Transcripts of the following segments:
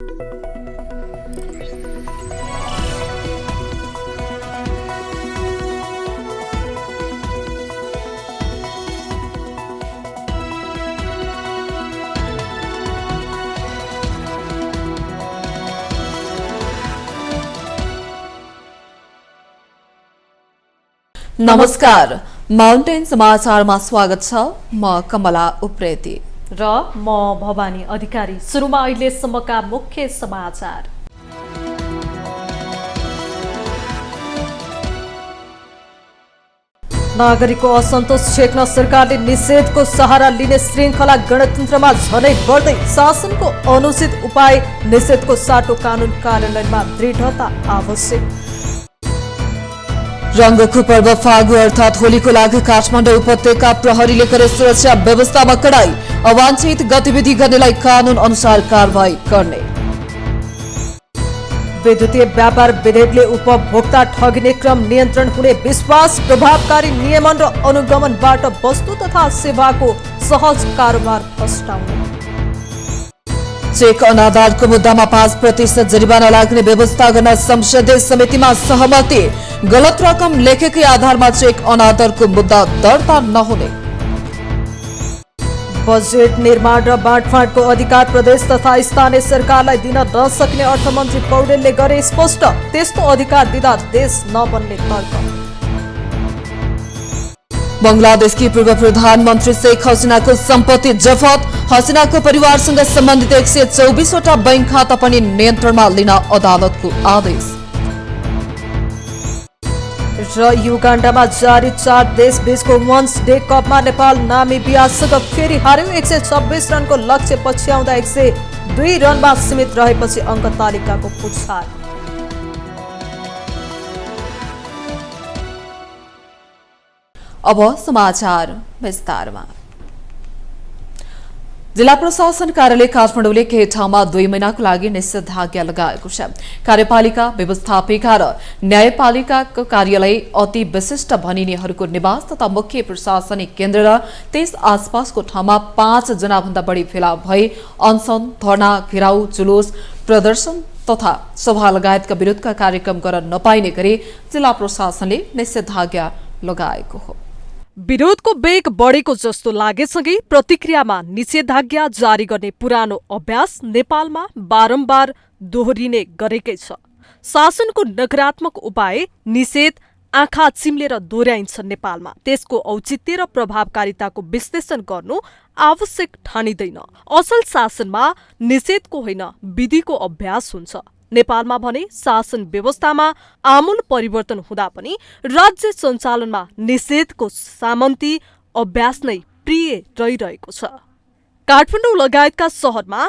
नमस्कार, माउन्टेन समाचारमा स्वागत छ। म कमला उप्रेती र म भवानी अधिकारी। सुरुमा अहिलेसम्मका मुख्य समाचार। नागरिकको असन्तोष छेक्न सरकारले निषेधको सहारा लिने श्रृङ्खला गणतन्त्रमा झनै बढ्दै। शासनको अनुचित उपाय निषेधको साटो कानून कार्यान्वयनमा दृढता आवश्यक। रंगको पर्व फागु अर्थात होलीको लागि काठमाडौँ उपत्यका प्रहरीले गरे सुरक्षा व्यवस्थामा कडाई। अवांछित गतिविधि गर्नेलाई कानून अनुसार कारवाही गर्ने। विद्युतीय व्यापार विधेयकले उपभोक्ता ठगिने क्रम नियन्त्रण हुने विश्वास। प्रभावकारी नियमन र अनुगमनबाट वस्तु तथा सेवाको सहज कारोबार फस्टाउने। चेक अनादारको मुद्दामा 5% जरिवाना लाग्ने व्यवस्था गर्न संसदीय समितिमा सहमति। गलत रकम लेखेकै आधारमा चेक अनादरको मुद्दा दर्ता नहुने। बजेट निर्माण र बाँडफाँडको अधिकार प्रदेश तथा स्थानीय सरकारलाई दिन नसक्ने अर्थमन्त्री पौडेलले गरे स्पष्ट। त्यस्तो अधिकार दिँदा देश नबन्ने तर्क। बंगलादेशकी पूर्व प्रधानमन्त्री शेख हसिनाको सम्पत्ति जफत। हसिनाको परिवारसँग सम्बन्धित 124वटा बैंक खाता पनि नियन्त्रणमा लिन अदालतको आदेश। र युगाण्डामा जारी 4 देश बीचको वन्स डे कपमा नेपाल नामिबियासँग फेरि हार्यो। 126 रनको लक्ष्य पछ्याउँदा 102 रनमा सीमित रहेपछि अङ्क तालिकाको पुछार। अब समाचार विस्तारमा। जिल्ला प्रशासन कार्यालय काठमाडौँले केही ठाउँमा 2 महिनाको लागि निषेधाज्ञा लगाएको छ। कार्यपालिका, व्यवस्थापिका र न्यायपालिकाको कार्यालय, अति विशिष्ट भनिनेहरूको निवास तथा मुख्य प्रशासनिक केन्द्र र त्यस आसपासको ठाउँमा 5 जनाभन्दा बढी भेला भई अनसन, धरना, घेराउ, जुलुस, प्रदर्शन तथा सभा लगायतका विरोधका कार्यक्रम गर्न नपाइने गरी जिल्ला प्रशासनले निषेधाज्ञा लगाएको हो। विरोधको वेग बढेको जस्तो लागेसँगै प्रतिक्रियामा निषेधाज्ञा जारी गर्ने पुरानो अभ्यास नेपालमा बारम्बार दोहोरिने गरेकै छ। शासनको नकारात्मक उपाय निषेध आँखा चिम्लेर दोहोर्याइन्छ नेपालमा। त्यसको औचित्य र प्रभावकारिताको विश्लेषण गर्नु आवश्यक ठानिँदैन। असल शासनमा निषेधको होइन, विधिको अभ्यास हुन्छ। नेपालमा भने शासन व्यवस्थामा आमूल परिवर्तन हुँदा पनि राज्य सञ्चालनमा निषेधको सामन्ती अभ्यास नै प्रिय रहिरहेको छ। काठमाडौँ लगायतका शहरमा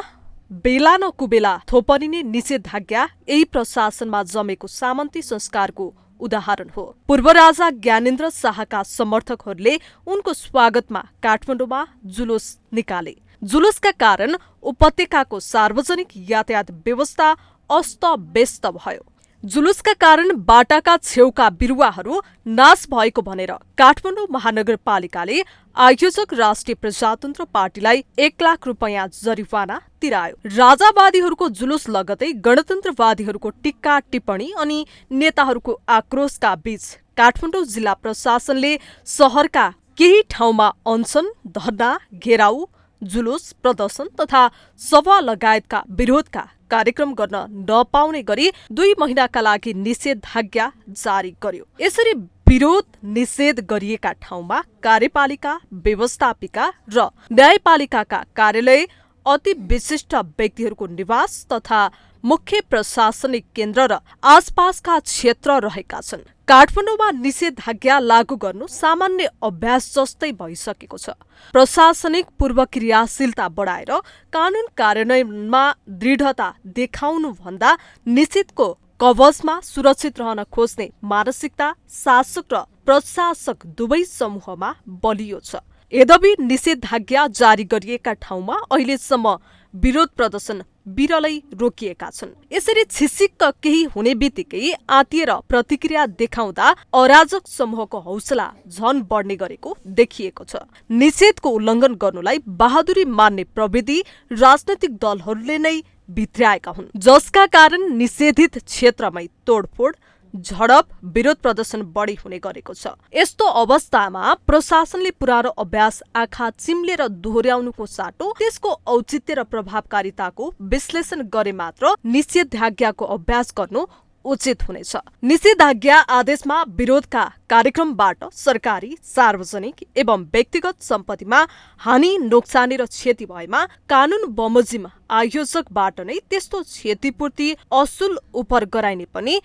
बेला न कुबेला थोपरिने निषेधाज्ञा यही प्रशासनमा जमेको सामन्ती संस्कारको उदाहरण हो। पूर्व राजा ज्ञानेन्द्र शाहका समर्थकहरूले उनको स्वागतमा काठमाडौँमा जुलुस निकाले। जुलुसका कारण उपत्यकाको सार्वजनिक यातायात व्यवस्था अस्त-व्यस्त भयो। जुलुसका कारण बाटाका छेउका बिरुवाहरू नाश भएको भनेर काठमाडौँ महानगरपालिकाले आयोजक राष्ट्रिय प्रजातन्त्र पार्टीलाई 1 लाख रुपैयाँ जरिवाना तिरायो। राजावादीहरूको जुलुस लगतै गणतन्त्रवादीहरूको टिक्का टिप्पणी अनि नेताहरूको आक्रोशका बीच काठमाडौँ जिल्ला प्रशासनले शहरका केही ठाउँमा अनसन, धरना, घेराउ, जुलुस, प्रदर्शन तथा सभा लगायतका विरोधका कार्यक्रम गर्न नपाउने गरी 2 महिनाका लागि निषेधाज्ञा जारी गर्यो। यसरी विरोध निषेध गरिएका ठाउँमा कार्यपालिका, व्यवस्थापिका र न्यायपालिकाका कार्यालय, अति विशिष्ट व्यक्तिहरूको निवास तथा मुख्य प्रशासनिक केन्द्र र आसपासका क्षेत्र रहेका छन्। काठमाडौँमा निषेधाज्ञा लागू गर्नु सामान्य अभ्यास जस्तै भइसकेको छ। प्रशासनिक पूर्व क्रियाशीलता बढाएर कानून कार्यान्वयनमा दृढता देखाउनु भन्दा निषेधको कवचमा सुरक्षित रहन खोज्ने मानसिकता शासक र प्रशासक दुवै समूहमा बलियो छ। यद्यपि निषेधाज्ञा जारी गरिएका ठाउँमा अहिलेसम्म विरोध प्रदर्शन बिरलै रोकिएका छन्। यसरी छिसिक्क केही हुने बित्तिकै आतिएर प्रतिक्रिया देखाउँदा अराजक समूहको हौसला झन बढ्ने गरेको देखिएको छ। निषेधको उल्लङ्घन गर्नुलाई बहादुरी मान्ने प्रविधि राजनैतिक दलहरूले नै भित्र्याएका हुन्, जसका कारण निषेधित क्षेत्रमै तोडफोड, झडप, विरोध प्रदर्शन बढी हुने गरेको छ। यस्तो अवस्थामा प्रशासनले पुरानो अभ्यास आँखा चिम्लेर दोहोर्याउनुको साटो त्यसको औचित्य र प्रभावकारिताको विश्लेषण गरे मात्र निषेधाज्ञाको अभ्यास गर्नु उचित हुनेछ। निषेधाज्ञा आदेशमा विरोधका कार्यक्रमबाट सरकारी, सार्वजनिक एवं व्यक्तिगत सम्पत्तिमा हानि, नोक्सानी र क्षति भएमा कानून बमोजिम आयोजकबाट नै त्यस्तो क्षतिपूर्ति असुल उपर गराइने पनि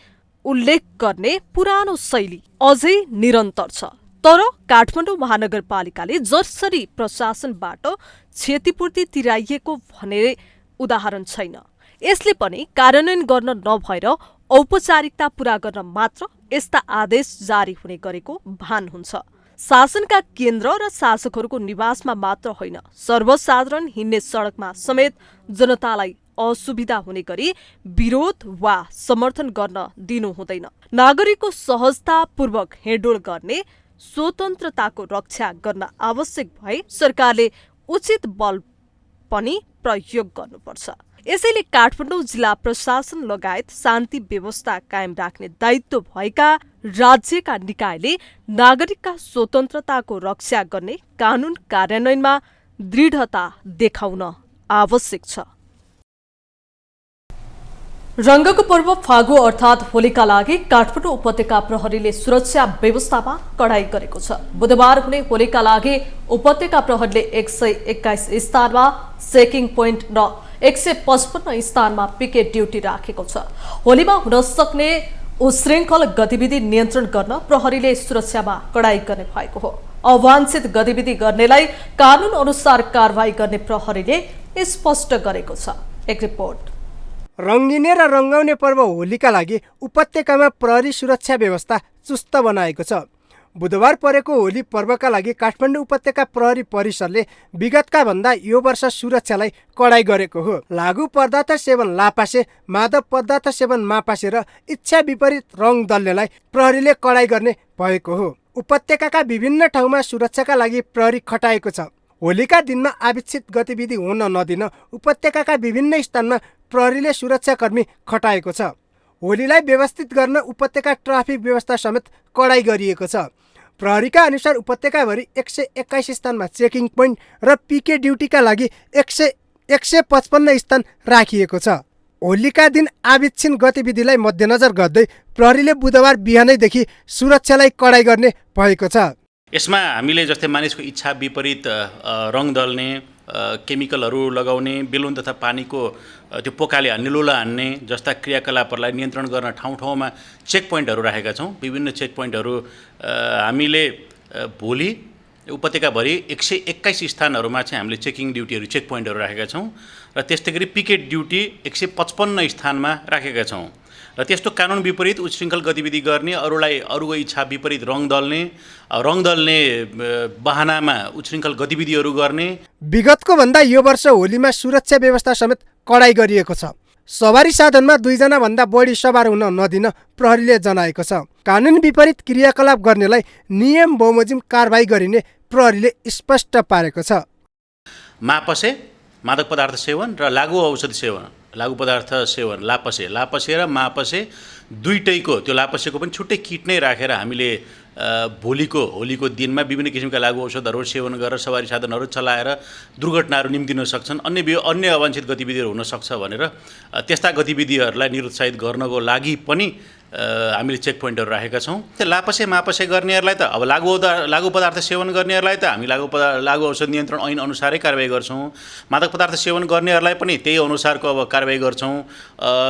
उल्लेख गर्ने पुरानो शैली अझै निरन्तर छ। तर काठमाडौँ महानगरपालिकाले जसरी प्रशासनबाट क्षतिपूर्ति तिराइएको भने उदाहरण छैन। यसले पनि कार्यान्वयन गर्न नभएर औपचारिकता पूरा गर्न मात्र यस्ता आदेश जारी हुने गरेको भान हुन्छ। शासनका केन्द्र र शासकहरूको निवासमा मात्र होइन, सर्वसाधारण हिँड्ने सडकमा समेत जनतालाई असुविधा हुने गरी विरोध वा समर्थन गर्न दिनु हुँदैन। नागरिकको सहजतापूर्वक हिँडडुल गर्ने स्वतन्त्रताको रक्षा गर्न आवश्यक भए सरकारले उचित बल पनि प्रयोग गर्नुपर्छ। यसैले काठमाडौँ जिल्ला प्रशासन लगायत शान्ति व्यवस्था कायम राख्ने दायित्व भएका राज्यका निकायले नागरिकका स्वतन्त्रताको रक्षा गर्ने कानून कार्यान्वयनमा दृढता देखाउन आवश्यक छ। रंगको पर्व फागु अर्थात् होलीका लागि काठमाडौँ उपत्यका प्रहरीले सुरक्षा व्यवस्थामा कडाई गरेको छ। बुधबार हुने होलीका लागि उपत्यका प्रहरीले 121 स्थानमा चेकिङ पोइन्ट र 155 स्थानमा पिकेट ड्युटी राखेको छ। होलीमा हुन सक्ने उश्रृङ्खल गतिविधि नियन्त्रण गर्न प्रहरीले सुरक्षामा कडाई गर्ने भएको हो। अवांछित गतिविधि गर्नेलाई कानून अनुसार कारवाही गर्ने प्रहरीले स्पष्ट गरेको छ। एक रिपोर्ट। रंगिने र रंगाउने पर्व होलीका लागि उपत्यकामा प्रहरी सुरक्षा व्यवस्था चुस्त बनाएको छ। बुधबार परेको होली पर्वका लागि काठमाडौँ उपत्यका प्रहरी परिसरले विगतका भन्दा यो वर्ष सुरक्षालाई कडाई गरेको हो। लागू पदार्थ सेवन लापासे, मादक पदार्थ सेवन मापासे र इच्छा विपरीत रङ दल्नेलाई प्रहरीले कडाई गर्ने भएको हो। उपत्यकाका विभिन्न ठाउँमा सुरक्षाका लागि प्रहरी खटाएको छ। होलीका दिनमा आविष्ट गतिविधि हुन नदिन उपत्यकाका विभिन्न स्थानमा प्रहरीले सुरक्षाकर्मी खटाएको छ। होलीलाई व्यवस्थित गर्न उपत्यका ट्राफिक व्यवस्था समेत कडाई गरिएको छ। प्रहरीका अनुसार उपत्यकाभरि 121 स्थानमा चेकिङ पोइन्ट र पिके ड्युटीका लागि 155 स्थान राखिएको छ। होलीका दिन आविच्छिन्न गतिविधिलाई मध्यनजर गर्दै प्रहरीले बुधबार बिहानैदेखि सुरक्षालाई कडाई गर्ने भएको छ। यसमा हामीले जस्तै मानिसको इच्छा विपरीत रङ दल्ने, केमिकलहरू लगाउने, बेलुन तथा पानीको त्यो पोकाले निलौला हान्ने जस्ता क्रियाकलापहरूलाई नियन्त्रण गर्न ठाउँ ठाउँमा चेक पोइन्टहरू राखेका छौँ। विभिन्न चेक पोइन्टहरू हामीले भोलि उपत्यकाभरि 121 स्थानहरूमा चाहिँ हामीले चेकिङ ड्युटीहरू चेक पोइन्टहरू राखेका छौँ र त्यस्तै गरी पिकेट ड्युटी 155 स्थानमा राखेका छौँ। र त्यस्तो कानुन विपरीत उच्छृङ्खल गतिविधि गर्ने, अरूको इच्छा विपरीत रङ दल्ने बहानामा उच्छृङ्खल गतिविधिहरू गर्ने। विगतको भन्दा यो वर्ष होलीमा सुरक्षा व्यवस्था समेत कडाई गरिएको छ। सवारी साधनमा 2 जना भन्दा बढी सवार हुन नदिन प्रहरीले जनाएको छ। कानुन विपरीत क्रियाकलाप गर्नेलाई नियम बमोजिम कारबाही गरिने प्रहरीले स्पष्ट पारेको छ। मापसे, मादक पदार्थ सेवन र लागू औषधि सेवन, लागू पदार्थ सेवन लापसे र मापसे दुईटैको, त्यो लापसेको पनि छुट्टै किट नै राखेर हामीले होलीको दिनमा विभिन्न किसिमका लागू औषधहरू सेवन गरेर सवारी साधनहरू चलाएर दुर्घटनाहरू निम्तिन सक्छन्, अन्य अवांछित गतिविधिहरू हुन सक्छ भनेर त्यस्ता गतिविधिहरूलाई निरुत्साहित गर्नको लागि पनि हामीले चेक पोइन्टहरू राखेका छौँ। त्यो लापसे मापसे गर्नेहरूलाई त अब लागू पदार्थ सेवन गर्नेहरूलाई त हामी लागू औषध नियन्त्रण ऐन अनुसारै कारबाही गर्छौँ। मादक पदार्थ सेवन गर्नेहरूलाई पनि त्यही अनुसारको अब कारबाही गर्छौँ।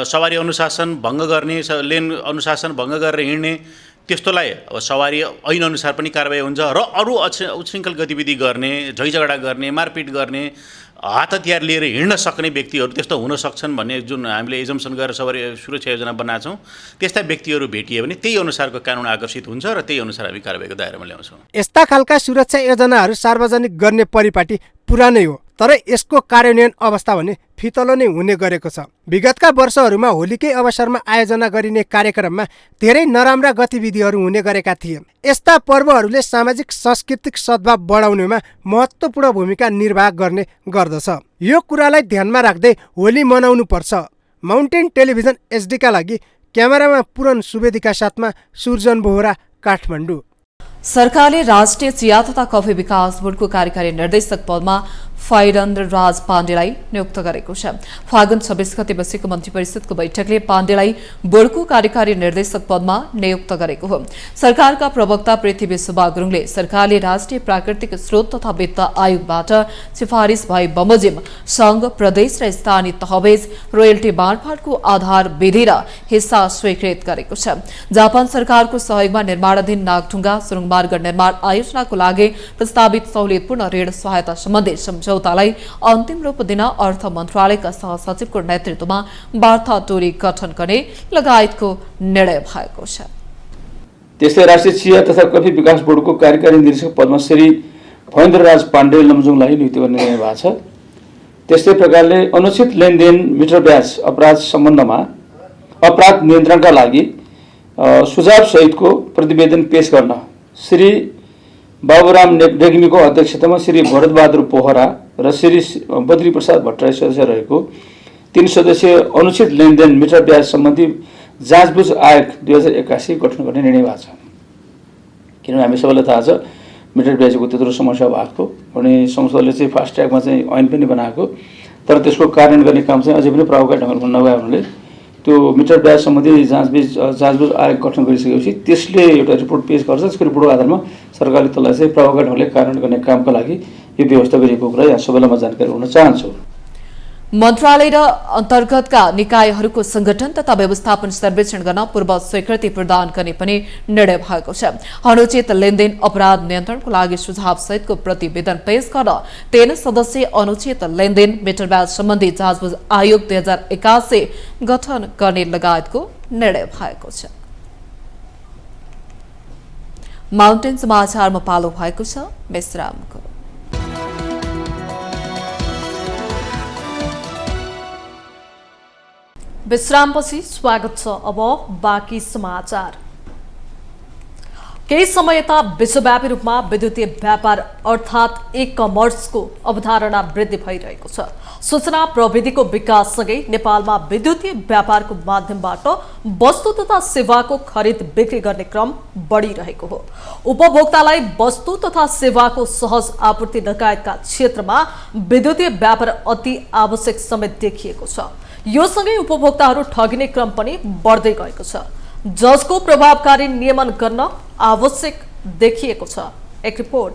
सवारी अनुशासन भङ्ग गर्ने, लेन अनुशासन भङ्ग गरेर हिँड्ने त्यस्तोलाई अब सवारी ऐन अनुसार पनि कारबाही हुन्छ र अरू उच्छृङ्खल गतिविधि गर्ने, झैझगडा गर्ने, मारपिट गर्ने, हात हतियार लिएर हिँड्न सक्ने व्यक्तिहरू त्यस्तो हुन सक्छन् भन्ने जुन हामीले एजम्सन गरेर सवारी सुरक्षा योजना बनाएको छौँ, त्यस्ता व्यक्तिहरू भेटिए भने त्यही अनुसारको कानुन आकर्षित हुन्छ र त्यही अनुसार हामी कारबाहीको दायरामा ल्याउँछौँ। यस्ता खालका सुरक्षा योजनाहरू सार्वजनिक गर्ने परिपाटी पुरानै हो, तर यसको कार्यान्वयन अवस्था भने फितलो नै हुने गरेको छ। विगतका वर्षहरूमा होलीकै अवसरमा आयोजना गरिने कार्यक्रममा धेरै नराम्रा गतिविधिहरू हुने गरेका थिए। यस्ता पर्वहरूले सामाजिक सांस्कृतिक सद्भाव बढाउनेमा महत्त्वपूर्ण भूमिका निर्वाह गर्ने गर्दछ। यो कुरालाई ध्यानमा राख्दै होली मनाउनु पर्छ। माउन्टेन टेलिभिजन एचडीका लागि क्यामेरामा पुरन सुवेदीका साथमा सुर्जन बोहरा, काठमाडौँ। सरकारले राष्ट्रिय चिया तथा कफी विकास बोर्डको कार्यकारी निर्देशक पदमा फाइरन्द्र राज पाण्डेलाई नियुक्त गरेको छ। फागुन 26 गते बसेको मन्त्री परिषदको बैठकले पाण्डेलाई बोर्डको कार्यकारी निर्देशक पदमा नियुक्त गरेको हो। सरकारका प्रवक्ता पृथ्वी सुब्बा गुरुङले सरकारले राष्ट्रिय प्राकृतिक स्रोत तथा वित्त आयोगबाट सिफारिस भए बमोजिम संघ, प्रदेश र स्थानीय तहबीज रोयल्टी बाँडफाँडको आधार विधि र हिस्सा स्वीकृत गरेको छ। जापान सरकारको सहयोगमा निर्माणाधीन नागढुङ्गा सुरुङ मार्ग निर्माण आयोजनाको लागि प्रस्तावित सहुलियतपूर्ण ऋण सहायता सम्बन्धी सम्झौतालाई अन्तिम रूप दिन अर्थ मन्त्रालयका सहसचिवको नेतृत्वमा वार्ता टोली गठन गर्ने लगायतको निर्णय भएको छ। त्यस्तै राष्ट्रिय चिया तथा कफी विकास बोर्डको कार्यकारी निर्देशक पदमा श्री फैन्द्र राज पाण्डे लमजुङलाई नियुक्ति गर्ने निर्णय भएको छ। त्यस्तै प्रकारले अनुचित लेनदेन मिटर ब्याज अपराध सम्बन्धमा अपराध नियन्त्रणका लागि सुझाव सहितको प्रतिवेदन पेश गर्न श्री बाबुराम रेग्मीको अध्यक्षतामा श्री भरतबहादुर पोखरा र श्री बद्री प्रसाद भट्टराई सदस्य रहेको 3 सदस्यीय अनुचित लेनदेन मिटर ब्याज सम्बन्धी जाँचबुझ आयोग 2081 गठन गर्ने निर्णय भएको छ। किनभने हामी सबैलाई थाहा छ मिटर ब्याजको त्यत्रो समस्या भएको अनि संसदले चाहिँ फास्ट ट्र्याकमा चाहिँ ऐन पनि बनाएको, तर त्यसको कार्यान्वयन गर्ने काम चाहिँ अझै पनि प्रभावकारी ढङ्गले नभए हुनाले त्यो मिटर ब्याज सम्बन्धी जाँचबुझ आयोग गठन गरिसकेपछि त्यसले एउटा रिपोर्ट पेश गर्छ। त्यसको रिपोर्टको आधारमा सरकारले त्यसलाई चाहिँ प्रभावकारी ढङ्गले कार्यान्वयन गर्ने कामका लागि यो व्यवस्था गरिएको कुरा यहाँ सबैलाई म जानकारी हुन चाहन्छु। मन्त्रालय र अन्तर्गतका निकायहरूको संगठन तथा व्यवस्थापन सर्वेक्षण गर्न पूर्व स्वीकृति प्रदान गर्ने पनि निर्णय भएको छ। अनुचित लेनदेन अपराध नियन्त्रणको लागि सुझाव सहितको प्रतिवेदन पेश गर्न 3 सदस्यीय अनुचित लेनदेन मिटर ब्याज सम्बन्धी जाँचबुझ आयोग 2081 गठन गर्ने लगायतको निर्णय भएको छ। माउन्टेन समाचारमा पालो भएको छ विश्रामको। विश्रामपछि स्वागत छ। अब बाँकी समाचार। केही समय यता विश्वव्यापी रूपमा विद्युतीय व्यापार अर्थात् ई कमर्सको अवधारणा वृद्धि भइरहेको छ। सूचना प्रविधिको विकाससँगै नेपालमा विद्युतीय व्यापारको माध्यमबाट वस्तु तथा सेवाको खरिद बिक्री गर्ने क्रम बढिरहेको हो। उपभोक्तालाई वस्तु तथा सेवाको सहज आपूर्ति लगायतका क्षेत्रमा विद्युतीय व्यापार अति आवश्यक समेत देखिएको छ। यो सँगै उपभोक्ताहरू ठगिने क्रम पनि बढ्दै गएको छ, जसको प्रभावकारी नियमन गर्न आवश्यक देखिएको छ। एक रिपोर्ट।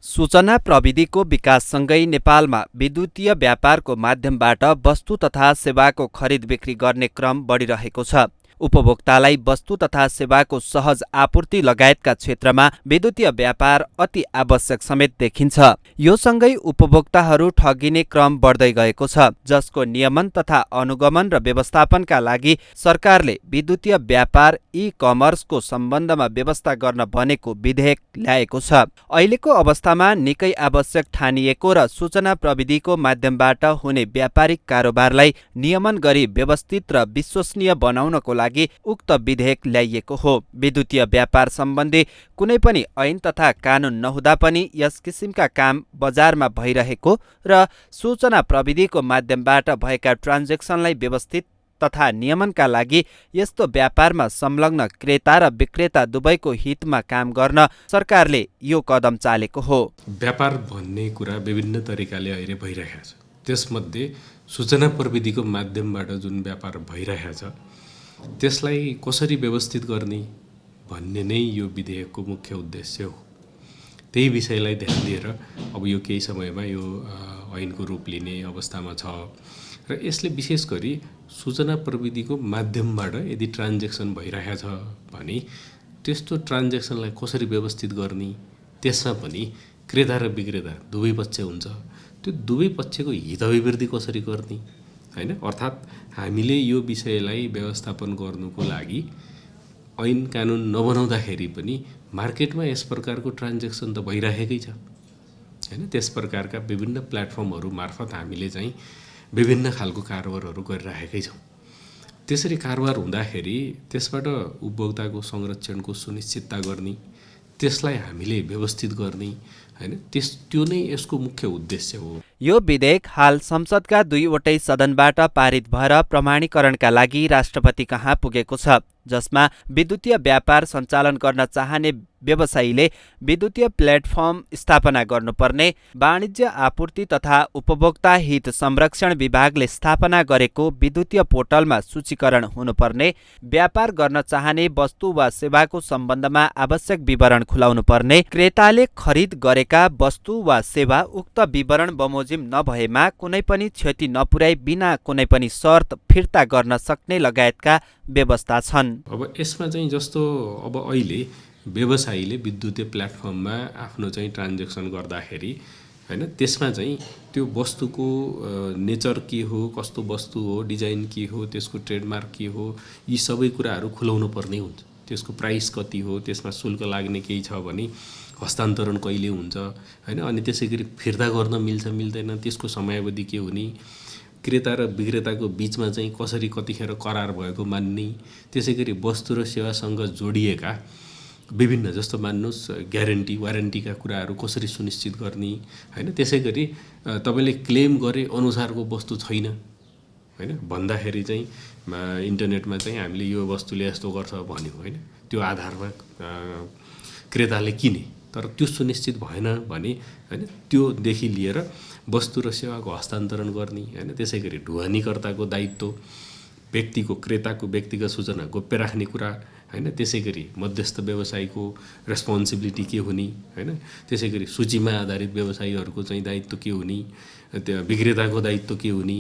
सूचना प्रविधिको विकाससँगै नेपालमा विद्युतीय व्यापारको माध्यमबाट वस्तु तथा सेवाको खरिद बिक्री गर्ने क्रम बढिरहेको छ। उपभोक्तालाई वस्तु तथा सेवाको सहज आपूर्ति लगायतका क्षेत्रमा विद्युतीय व्यापार अति आवश्यक समेत देखिन्छ। यो सँगै उपभोक्ताहरू ठगिने क्रम बढ्दै गएको छ, जसको नियमन तथा अनुगमन र व्यवस्थापनका लागि सरकारले विद्युतीय व्यापार ई कमर्सको सम्बन्धमा व्यवस्था गर्न बनेको विधेयक ल्याएको छ। अहिलेको अवस्थामा निकै आवश्यक ठानिएको र सूचना प्रविधिको माध्यमबाट हुने व्यापारिक कारोबारलाई नियमन गरी व्यवस्थित र विश्वसनीय बनाउनको लागि उक्त विधेयक ल्याइएको हो। विद्युतीय व्यापार सम्बन्धी कुनै पनि ऐन तथा कानून नहुँदा पनि यस किसिमका काम बजारमा भइरहेको र सूचना प्रविधिको माध्यमबाट भएका ट्रान्जेक्सनलाई व्यवस्थित तथा नियमनका लागि यस्तो व्यापारमा संलग्न क्रेता र विक्रेता दुवैको हितमा काम गर्न सरकारले यो कदम चालेको हो। व्यापार भन्ने कुरा विभिन्न तरिकाले अहिले भइरहेको छ। त्यसमध्ये सूचना प्रविधिको माध्यमबाट जुन व्यापार भइरहेको छ त्यसलाई कसरी व्यवस्थित गर्ने भन्ने नै यो विधेयकको मुख्य उद्देश्य हो। त्यही विषयलाई ध्यान दिएर अब यो केही समयमा यो ऐनको रूप लिने अवस्थामा छ र यसले विशेष गरी सूचना प्रविधिको माध्यमबाट यदि ट्रान्जेक्सन भइरहेको छ भने त्यस्तो ट्रान्जेक्सनलाई कसरी व्यवस्थित गर्ने, त्यसमा पनि क्रेता र विक्रेता दुवै पक्ष हुन्छ, त्यो दुवै पक्षको हिताभिवृद्धि कसरी गर्ने हैन। अर्थात् हामीले यो विषयलाई व्यवस्थापन गर्नुको लागि ऐन कानुन नबनाउँदाखेरि पनि मार्केटमा यस प्रकारको ट्रान्जेक्सन त भइरहेकै छ हैन। त्यस प्रकारका विभिन्न प्लेटफर्महरू मार्फत हामीले चाहिँ विभिन्न खालको कारोबारहरू गरिराखेकै छौँ। त्यसरी कारोबार हुँदाखेरि त्यसबाट उपभोक्ताको संरक्षणको सुनिश्चितता गर्ने, त्यसलाई हामीले व्यवस्थित गर्ने हैन, त्यो नै यसको मुख्य उद्देश्य हो। यो विधेयक हाल संसदका 2वटै सदनबाट पारित भएर प्रमाणीकरणका लागि राष्ट्रपति कहाँ पुगेको छ, जसमा विद्युतीय व्यापार सञ्चालन गर्न चाहने व्यवसायीले विद्युतीय प्लेटफर्म स्थापना गर्नुपर्ने, वाणिज्य आपूर्ति तथा उपभोक्ता हित संरक्षण विभागले स्थापना गरेको विद्युतीय पोर्टलमा सूचीकरण हुनुपर्ने, व्यापार गर्न चाहने वस्तु वा सेवाको सम्बन्धमा आवश्यक विवरण खुलाउनुपर्ने, क्रेताले खरिद गरेका वस्तु वा सेवा उक्त विवरण बमोजिम नभएमा कुनै पनि क्षति नपुर्याई बिना कुनै पनि शर्त फिर्ता गर्न सक्ने लगायतका व्यवस्था छन्। अब यसमा चाहिँ जस्तो अब अहिले व्यवसायीले विद्युतीय प्लेटफर्ममा आफ्नो चाहिँ ट्रान्जेक्सन गर्दाखेरि हैन, त्यसमा चाहिँ त्यो वस्तुको नेचर के हो, कस्तो वस्तु हो, डिजाइन के हो, त्यसको ट्रेडमार्क के हो, यी सबै कुराहरू खुलाउनु पर्ने हुन्छ। त्यसको प्राइस कति हो, त्यसमा शुल्क लाग्ने केही छ भने हस्तान्तरण कहिले हुन्छ हैन, अनि त्यसैगरी फिर्ता गर्न मिल्छ मिल्दैन, त्यसको समयावधि के हुने, क्रेता र विक्रेताको बीचमा चाहिँ कसरी कतिखेर करार भएको मान्ने, त्यसैगरी वस्तु र सेवासँग जोडिएका विभिन्न जस्तो मान्नुहोस् ग्यारेन्टी वारेन्टीका कुराहरू कसरी सुनिश्चित गर्ने हैन, त्यसैगरी तपाईँले क्लेम गरे अनुसारको वस्तु छैन हैन भन्दाखेरि चाहिँ इन्टरनेटमा चाहिँ हामीले यो वस्तुले यस्तो गर्छ भन्यो हैन, त्यो आधारमा क्रेताले किने तर त्यो सुनिश्चित भएन भने हैन, त्योदेखि लिएर वस्तु र सेवाको हस्तान्तरण गर्ने हैन, त्यसैगरी ढुवानीकर्ताको दायित्व, व्यक्तिको क्रेताको व्यक्तिगत सूचना गोप्य राख्ने कुरा हैन, त्यसैगरी मध्यस्थ व्यवसायीको रेस्पोन्सिबिलिटी के हुने हैन, त्यसैगरी सूचीमा आधारित व्यवसायीहरूको चाहिँ दायित्व के हुने, त्यो विक्रेताको दायित्व के हुने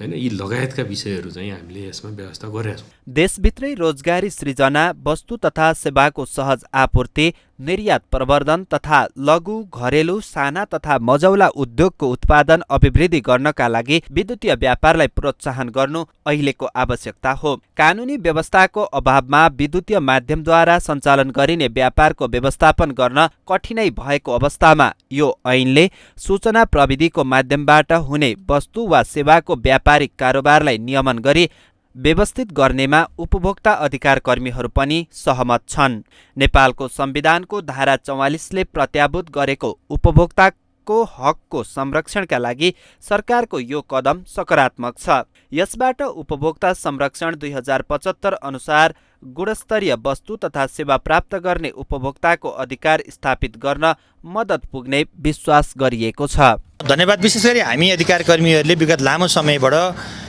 हैन, यी लगायतका विषयहरू चाहिँ हामीले यसमा व्यवस्था गरेका छौँ। देशभित्रै रोजगारी सृजना, वस्तु तथा सेवाको सहज आपूर्ति, निर्यात प्रवर्धन तथा लघु घरेलु साना तथा मझौला उद्योगको उत्पादन अभिवृद्धि गर्नका लागि विद्युतीय व्यापारलाई प्रोत्साहन गर्नु अहिलेको आवश्यकता हो। कानुनी व्यवस्थाको अभावमा विद्युतीय माध्यमद्वारा सञ्चालन गरिने व्यापारको व्यवस्थापन गर्न कठिनाइ भएको अवस्थामा यो ऐनले सूचना प्रविधिको माध्यमबाट हुने वस्तु वा सेवाको व्यापारिक कारोबारलाई नियमन गरी व्यवस्थित गर्नेमा उपभोक्ता अधिकार कर्मीहरू पनि सहमत छन्। नेपालको संविधानको धारा 44ले प्रत्याभूत गरेको उपभोक्ताको हकको संरक्षणका लागि सरकारको यो कदम सकारात्मक छ। यसबाट उपभोक्ता संरक्षण 2075 अनुसार गुणस्तरीय वस्तु तथा सेवा प्राप्त गर्ने उपभोक्ताको अधिकार स्थापित गर्न मद्दत पुग्ने विश्वास गरिएको छ। धन्यवाद। विशेष गरी हामी अधिकार कर्मीहरूले विगत लामो समयबाट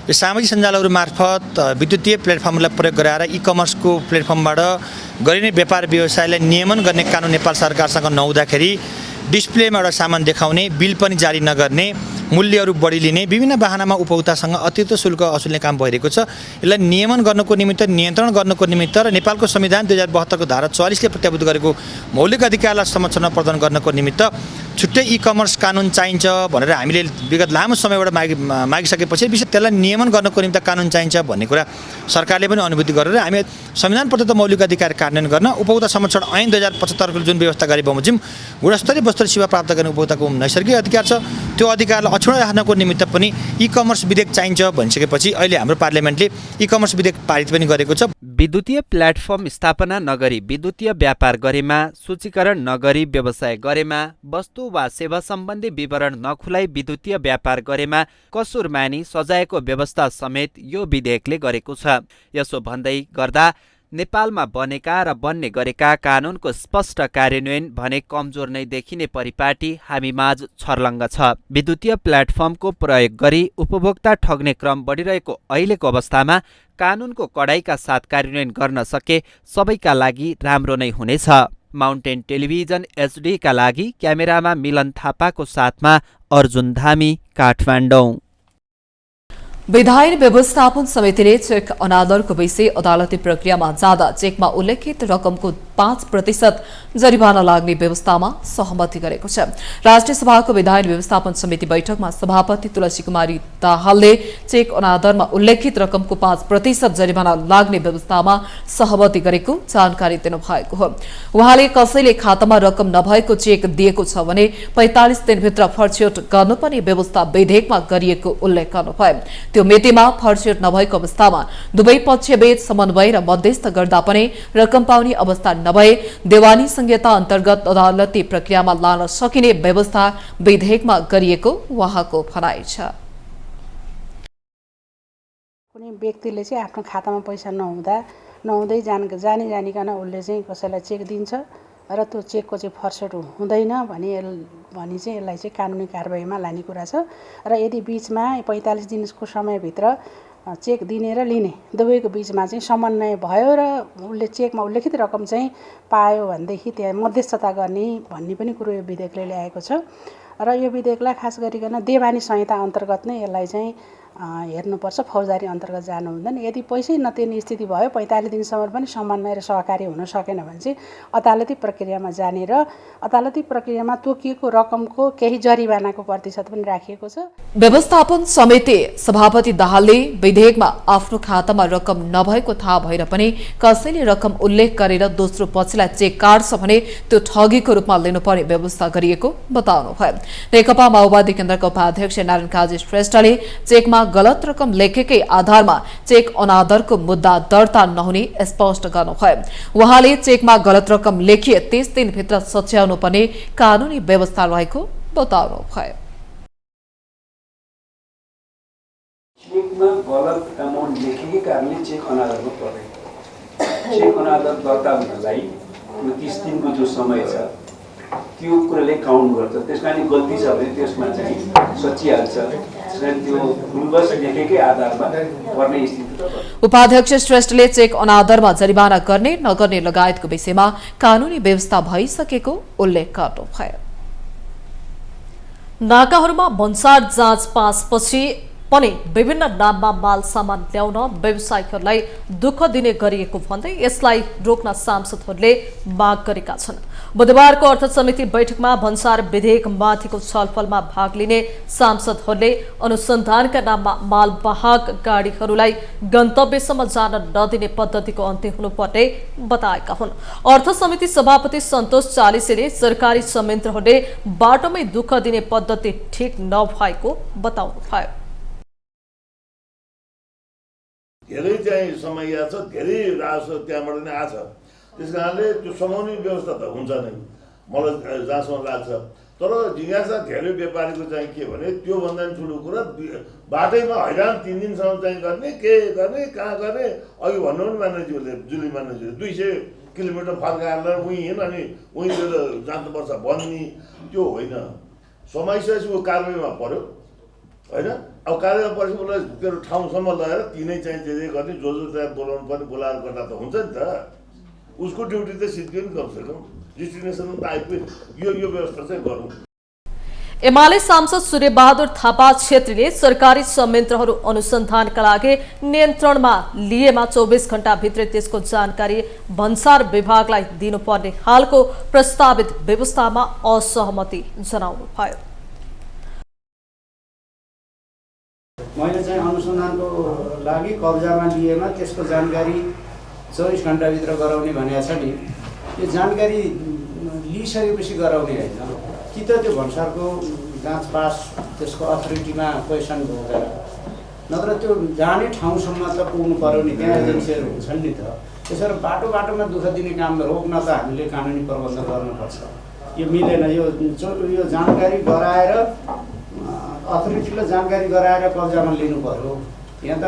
यो सामाजिक सञ्जालहरू मार्फत विद्युतीय प्लेटफर्मलाई प्रयोग गराएर ई-कमर्सको प्लेटफर्मबाट गरिने व्यापार व्यवसायलाई नियमन गर्ने कानुन नेपाल सरकारसँग नहुँदाखेरि डिस्प्लेमा एउटा सामान देखाउने, बिल पनि जारी नगर्ने, मूल्यहरू बढी लिने, विभिन्न बहानामा उपभोक्तासँग अतिरिक्त शुल्क असुल्ने काम भइरहेको छ। यसलाई नियमन गर्नको निमित्त, नियन्त्रण गर्नको निमित्त र नेपालको संविधान 2072 को धारा 44ले प्रत्याभूत गरेको मौलिक अधिकारलाई संरक्षण प्रदान गर्नको निमित्त छुट्टै ई-कमर्स कानुन चाहिन्छ भनेर हामीले विगत लामो समयबाट मागिसकेपछि विशेष त्यसलाई नियमन गर्नको निमित्त कानुन चाहिन्छ भन्ने कुरा सरकारले पनि अनुभूति गरेर हामी संविधान प्रदत्त मौलिक अधिकार कार्यान्वयन गर्न उपभोक्ता संरक्षण ऐन 2075 को जुन व्यवस्था गरे बमोजिम गुणस्तरीय वस्तु र सेवा प्राप्त गर्ने उपभोक्ताको नैसर्गिक अधिकार छ, त्यो अधिकारलाई अक्षुण्ण राख्नको निमित्त पनि ई-कमर्स विधेयक चाहिन्छ भनिसकेपछि अहिले हाम्रो पार्लियामेन्टले ई-कमर्स विधेयक पारित पनि गरेको छ। विद्युतीय प्लेटफर्म स्थापना नगरी विद्युतीय व्यापार गरेमा, सूचीकरण नगरी व्यवसाय गरेमा, वस्तु वा सेवा सम्बन्धी विवरण नखुलाई विद्युतीय व्यापार गरेमा कसुर मानी सजायको व्यवस्था समेत यो विधेयकले गरेको छ। यसो भन्दै गर्दा नेपालमा बनेका र बन्ने गरेका कानुनको स्पष्ट कार्यान्वयन भने कमजोर नै देखिने परिपाटी हामीमाझ छर्लङ्ग छ। विद्युतीय प्लेटफर्मको प्रयोग गरी उपभोक्ता ठग्ने क्रम बढिरहेको अहिलेको अवस्थामा कानुनको कडाइका साथ कार्यान्वयन गर्न सके सबैका लागि राम्रो नै हुनेछ। माउन्टेन टेलिभिजन HD का लागि क्यामेरामा मिलन थापाको साथमा अर्जुन धामी, काठमाडौँ। विधायन व्यवस्थापन समितिले चेक अनादरको विषय अदालती प्रक्रियामा जाँदा चेकमा उल्लेखित रकमको 5% जरिवाना लाग्ने व्यवस्थामा सहमति गरेको छ। राष्ट्रिय सभाको विधायन व्यवस्थापन समिति बैठकमा सभापति तुलसी कुमारी दाहालले चेक अनादरमा उल्लेखित रकमको 5% जरिवाना लाग्ने व्यवस्थामा सहमति गरेको जानकारी दिनुभएको हो। उहाँले कसैले खातामा रकम नभएको चेक दिएको छ भने 45 दिनभित्र फर्स्यौट गर्नुपर्ने व्यवस्था विधेयकमा गरिएको उल्लेख गर्नुभयो। त्यो मितिमा फर्स्यौट नभएको अवस्थामा दुवै पक्षबीच समन्वय र मध्यस्थ गर्दा पनि रकम पाउने अवस्था नभए देवानी संहिता अन्तर्गत अदालती प्रक्रियामा लान सकिने व्यवस्था विधेयकमा गरिएको उहाँको भनाइ छ। कुनै व्यक्तिले चाहिँ आफ्नो खातामा पैसा नहुँदै जानिकन उसले चाहिँ कसैलाई चेक दिन्छ र त्यो चेकको चाहिँ फर्स्यौट हुँदैन भनी चाहिँ यसलाई चाहिँ कानुनी कारबाहीमा लाने कुरा छ। र यदि बीचमा 45 दिनको समयभित्र चेक दिने र लिने दुवैको बीचमा चाहिँ समन्वय भयो र उसले चेकमा उल्लेखित रकम चाहिँ पायो भनेदेखि त्यहाँ मध्यस्थता गर्ने भन्ने पनि कुरो यो विधेयकले ल्याएको छ। र यो विधेयकलाई खास गरिकन देवानी संहिता अन्तर्गत नै यसलाई चाहिँ हेर्नुपर्छ, फौजदारी अन्तर्गत जानु हुँदैन। यदि पैसै नतिर्ने स्थिति भयो 45 दिनसम्म पनि समन्वय र सहकार्य हुन सकेन भने चाहिँ अदालती प्रक्रियामा जाने र अदालती प्रक्रियामा तोकिएको रकमको केही जरिवानाको प्रतिशत पनि राखिएको छ। व्यवस्थापन समिति सभापति दाहालले विधेयकमा आफ्नो खातामा रकम नभएको थाहा भएर पनि कसैले रकम उल्लेख गरेर दोस्रो पक्षलाई चेक काट्छ भने त्यो ठगीको रूपमा लिनुपर्ने व्यवस्था गरिएको बताउनुभयो। नेकपा माओवादी केन्द्रका उपाध्यक्ष नारायण काजी श्रेष्ठले चेकमा गलत रकम लेखेकै आधारमा चेक अनादरको मुद्दा दर्ता नहुने स्पष्ट गर्नुभयो। उहाँले चेकमा गलत रकम लेखिए 30 दिनभित्र सच्याउनु पर्ने कानूनी व्यवस्था रहेको बताउनुभयो। चेकमा गलत अमाउन्ट लेखेकै कारणले चेक अनादरमा पर्दैन। चेक अनादर दर्ता हुनलाई 30 दिनको जो समय छ त्यो कुराले काउन्ट गर्छ। त्यसमा नि गल्ती छ भने त्यसमा चाहिँ सचिहाल्छ। त्यो भुलवश लेखेकै आधारमा पर्ने स्थिति। उपाध्यक्ष श्रेष्ठले चेक अनादरमा जरिवाना गर्ने नगर्ने लगायतको विषयमा कानूनी व्यवस्था भइसकेको उल्लेख गर्नुभयो। नाकाहरूमा भन्सार जाँच पासपछि पनि विभिन्न नाममा माल सामान ल्याउन व्यवसायीहरूलाई दुःख दिने गरिएको भन्दै यसलाई रोक्न सांसदहरूले माग गरेका छन्। बुधबारको अर्थ समिति बैठकमा भन्सार विधेयकमाथिको छलफलमा भाग लिने सांसदहरूले अनुसन्धानका नाममा मालवाहक गाडीहरूलाई गन्तव्यसम्म जान नदिने पद्धतिको अन्त्य हुनुपर्ने बताएका हुन्। अर्थ समिति सभापति सन्तोष चालिसेले सरकारी संयन्त्रहरूले बाटोमै दुःख दिने पद्धति ठिक नभएको बताउनुभयो। धेरै चाहिँ समस्या छ, धेरै राजस्व त्यहाँबाट नै आछ। त्यस कारणले त्यो समाउने व्यवस्था त हुन्छ नै, मलाई जहाँसम्म लाग्छ। तर जिज्ञासा धेरै व्यापारीको चाहिँ के भने त्योभन्दा पनि ठुलो कुरा बाटैमा हैरान 3 दिनसम्म चाहिँ गर्ने, के गर्ने, कहाँ गर्ने। अघि भन्नु पनि मान्यज्यूले, जुली मान्यज्यूले 200 किलोमिटर फर्काएर उहीँ हिँड अनि उहीँ गएर जानुपर्छ भन्ने त्यो होइन। समस्या वो कारबाहीमा पर्यो होइन। अब कारबाहीमा परेपछि उसलाई तेरो ठाउँसम्म लगाएर तिनै चाहिँ जे गर्ने, जो त्यहाँ बोलाउनु पर्ने बोलाएर गर्दा त हुन्छ नि त। उसको ड्युटी त सिद्धियो नि कमसेकम डेस्टिनेसन त आइपुग्यो। यो व्यवस्था चाहिँ गरौँ। एमाले सांसद सूर्यबहादुर थापा छेत्रीले सरकारी संयन्त्रहरू अनुसन्धानका लागि नियन्त्रणमा लिएमा 24 घण्टाभित्रै त्यसको जानकारी भन्सार विभागलाई दिनुपर्ने हालको प्रस्तावित व्यवस्थामा असहमति जनाउनुभयो। मैले चाहिँ अनुसन्धानको लागि कब्जामा लिएमा त्यसको जानकारी 24 घण्टाभित्र गराउने भनेको छ नि। यो जानकारी लिइसकेपछि गराउने होइन कि त त्यो भन्सारको जाँच पास त्यसको अथोरिटीमा क्वेसन भएर नत्र त्यो जाने ठाउँसम्म त पुग्नु पर्यो नि। त्यहाँ एजेन्सीहरू हुन्छन् नि त। त्यसरी बाटोमा दुःख दिने काम रोक्न त हामीले कानुनी प्रबन्ध गर्नुपर्छ। यो मिलेन। यो जानकारी गराएर अथोरिटीलाई जानकारी गराएर कब्जामा लिनु पर्यो। यहाँ त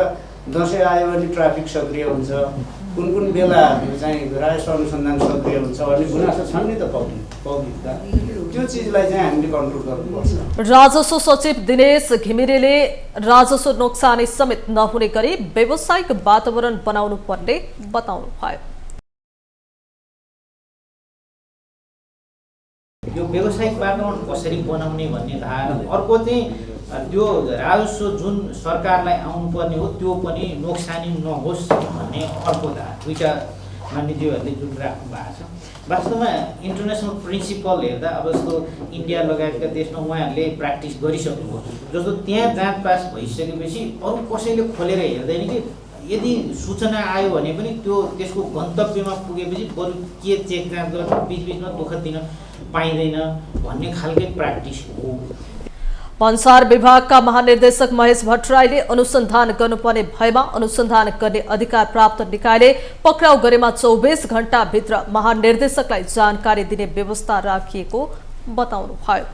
दसैँ आयो भने ट्राफिक सक्रिय हुन्छ, कुन बेला चाहिँ राजस्व अनुसन्धान सक्रिय हुन्छ भन्ने गुनासो छन् नि त पब्लिकका। त्यो चिजलाई चाहिँ हामीले कन्ट्रोल गर्नुपर्छ। राजस्व सचिव दिनेश घिमिरेले राजस्व नोक्सानी समेत नहुने गरी व्यावसायिक वातावरण बनाउनु पर्ने बताउनुभयो। यो व्यावसायिक वातावरण कसरी बनाउने भन्ने धारणा। अर्को चाहिँ त्यो राजस्व जुन सरकारलाई आउनुपर्ने हो त्यो पनि नोक्सानी नहोस् भन्ने अर्को धारणा। दुईटा मान्यज्यूहरूले जुन राख्नु भएको छ वास्तवमा इन्टरनेसनल प्रिन्सिपल हेर्दा अब जस्तो इन्डिया लगायतका देशमा उहाँहरूले प्र्याक्टिस गरिसक्नुभयो जस्तो त्यहाँ जाँच पास भइसकेपछि अरू कसैले खोलेर हेर्दैन कि यदि सूचना आयो भने पनि त्यसको गन्तव्यमा पुगेपछि बरु के चेक जाँच गर्छ बिचबिचमा दुःख दिन पाइँदैन भन्ने खालकै प्र्याक्टिस हो। भन्सार विभागका महानिर्देशक महेश भट्टराईले अनुसन्धान गर्नुपर्ने भएमा अनुसन्धान गर्ने अधिकार प्राप्त निकायले पक्राउ गरेमा 24 घण्टाभित्र महानिर्देशकलाई जानकारी दिने व्यवस्था राखिएको बताउनुभयो।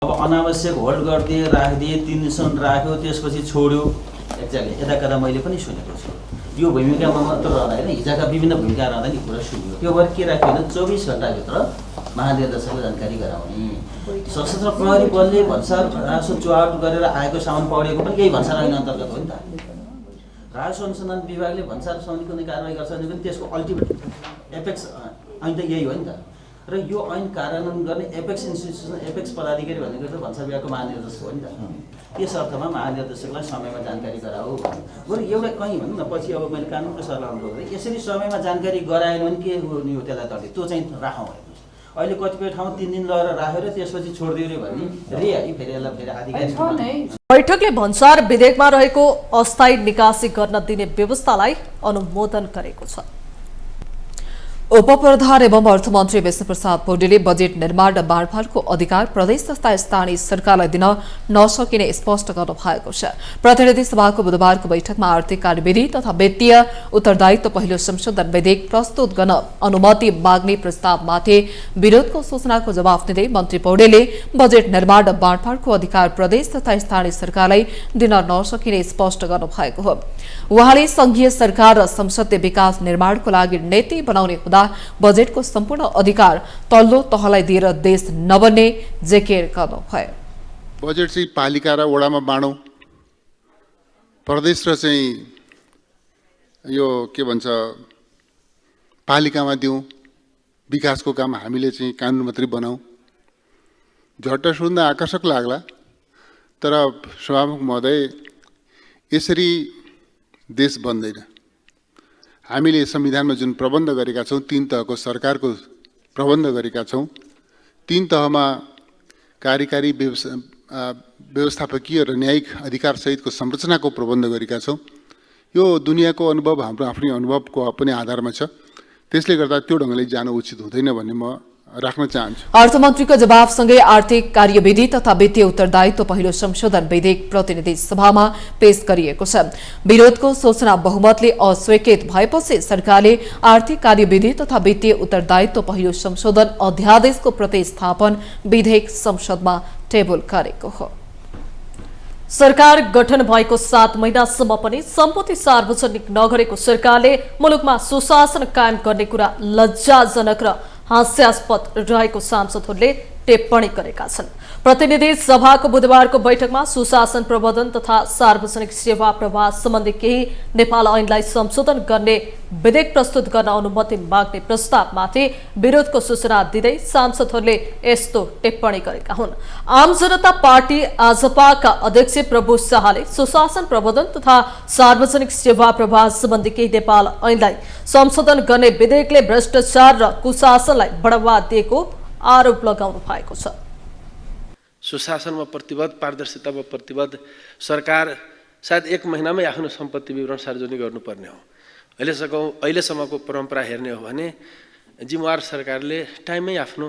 अब अनावश्यक होल्ड गरिदिए राखिदिए 3 दिनसम्म राख्यो त्यसपछि छोड्यो एक्ज्याक्टली यता कता मैले पनि सुनेको छु। यो भूमिकामा मात्र रहँदा होइन हिजोका विभिन्न भूमिका रहँदा नि कुरा सुनियो त्यो भएर के राख्यो भने 24 घण्टाभित्र महानिर्देशकले जानकारी गराउने। सशस्त्र प्रहरी बलले भन्सार राजस्व चुहाट गरेर आएको सामान पौडेको पनि यही भन्सार ऐन अन्तर्गत हो नि त। राजस्व अनुसन्धान विभागले भन्सार सम्बन्धी कुनै कारवाही गर्छ भने पनि त्यसको अल्टिमेट एपेक्स ऐन त यही हो नि त। र यो ऐन कार्यान्वयन गर्ने एपेक्स इन्स्टिट्युसन एपेक्स पदाधिकारी भनेको त भन्सार विभागको महानिर्देशक हो नि त। त्यस अर्थमा महानिर्देशकलाई समयमा जानकारी गराऊ। बरु एउटा कहीँ भनौँ न पछि अब मैले कानुनको सल्लाह अनुरोध गरेँ यसरी समयमा जानकारी गराएन भने के हुने हो त्यसलाई तर्दै त्यो चाहिँ राखौँ हेर्नुहोस्। अहिले कतिपय ठाउँ 3 दिन लगेर राखेर त्यसपछि छोडिदियो रे भने है फेरि यसलाई फेरि आधिकारिक। बैठकले भन्सार विधेयकमा रहेको अस्थायी निकासी गर्न दिने व्यवस्थालाई अनुमोदन गरेको छ। उपप्रधान एवं अर्थमन्त्री विष्णुप्रसाद पौडेलले बजेट निर्माण र बाँडफाँडको अधिकार प्रदेश तथा स्थानीय सरकारलाई दिन नसकिने स्पष्ट गर्नु भएको छ। प्रतिनिधि सभाको बुधबारको बैठकमा आर्थिक कार्यविधि तथा वित्तीय उत्तरदायित्व पहिलो संशोधन विधेयक प्रस्तुत गर्न अनुमति माग्ने प्रस्तावमाथि विरोधको सूचनाको जवाफ दिँदै मन्त्री पौडेलले बजेट निर्माण र बाँडफाँडको अधिकार प्रदेश तथा स्थानीय सरकारलाई दिन नसकिने स्पष्ट गर्नु भएको हो। उहाँले संघीय सरकार र संसदीय विकास निर्माणको लागि नीति बनाउने हुँदा बजेटको सम्पूर्ण अधिकार तल्लो तहलाई दिएर देश नबन्ने जेकेर गर्नुभयो। बजेट चाहिँ पालिका र वडामा बाँडौँ, प्रदेश र चाहिँ यो के भन्छ पालिकामा दिउँ, विकासको काम हामीले चाहिँ कानुन मात्रै बनाऊ। झट्ट सुन्दा आकर्षक लाग्ला तर सभामुख महोदय यसरी देश बन्दैन। हामीले संविधानमा जुन प्रबन्ध गरेका छौँ 3 तहको सरकारको प्रबन्ध गरेका छौँ 3 तहमा कार्यकारी व्यवस्थापकीय र न्यायिक अधिकार सहितको संरचनाको प्रबन्ध गरेका छौँ। यो दुनियाँको अनुभव हाम्रो आफ्नै अनुभवको पनि आधारमा छ। त्यसले गर्दा त्यो ढङ्गले जानु उचित हुँदैन भन्ने म राख्न चाहन्छु। अर्थमन्त्रीको जवाफसँगै आर्थिक कार्यविधि तथा वित्तीय उत्तरदायित्व पहिलो संशोधन विधेयक प्रतिनिधि सभामा पेश गरिएको छ। विरोधको सूचना बहुमतले अस्वीकृत भएपछि सरकारले आर्थिक कार्यविधि तथा वित्तीय उत्तरदायित्व पहिलो संशोधन अध्यादेशको प्रतिस्थापन विधेयक संसदमा टेबल गरेको हो। सरकार गठन भएको 7 महिनासम्म पनि सम्पत्ति सार्वजनिक नगरेको सरकारले मुलुकमा सुशासन कायम गर्ने कुरा लज्जाजनक र हास्यास्पद रहेको सांसदहरूले टिप्पणी गरेका छन्। प्रतिनिधि सभाको बुधबारको बैठकमा सुशासन प्रबन्धन तथा सार्वजनिक सेवा प्रवाह सम्बन्धी केही नेपाल ऐनलाई संशोधन गर्ने विधेयक प्रस्तुत गर्न अनुमति माग्ने प्रस्तावमाथि विरोधको सूचना दिँदै सांसदहरूले यस्तो टिप्पणी गरेका हुन्। आम जनता पार्टी आजपाका अध्यक्ष प्रभु शाहले सुशासन प्रबन्धन तथा सार्वजनिक सेवा प्रवाह सम्बन्धी केही नेपाल ऐनलाई संशोधन गर्ने विधेयकले भ्रष्टाचार र कुशासनलाई बढावा दिएको आरोप लगाउनु भएको छ। सुशासनमा प्रतिबद्ध, पारदर्शितामा प्रतिबद्ध सरकार सायद 1 महिनामै आफ्नो सम्पत्ति विवरण सार्वजनिक गर्नुपर्ने हो। अहिलेसम्मको परम्परा हेर्ने हो भने जिम्मेवार सरकारले टाइममै आफ्नो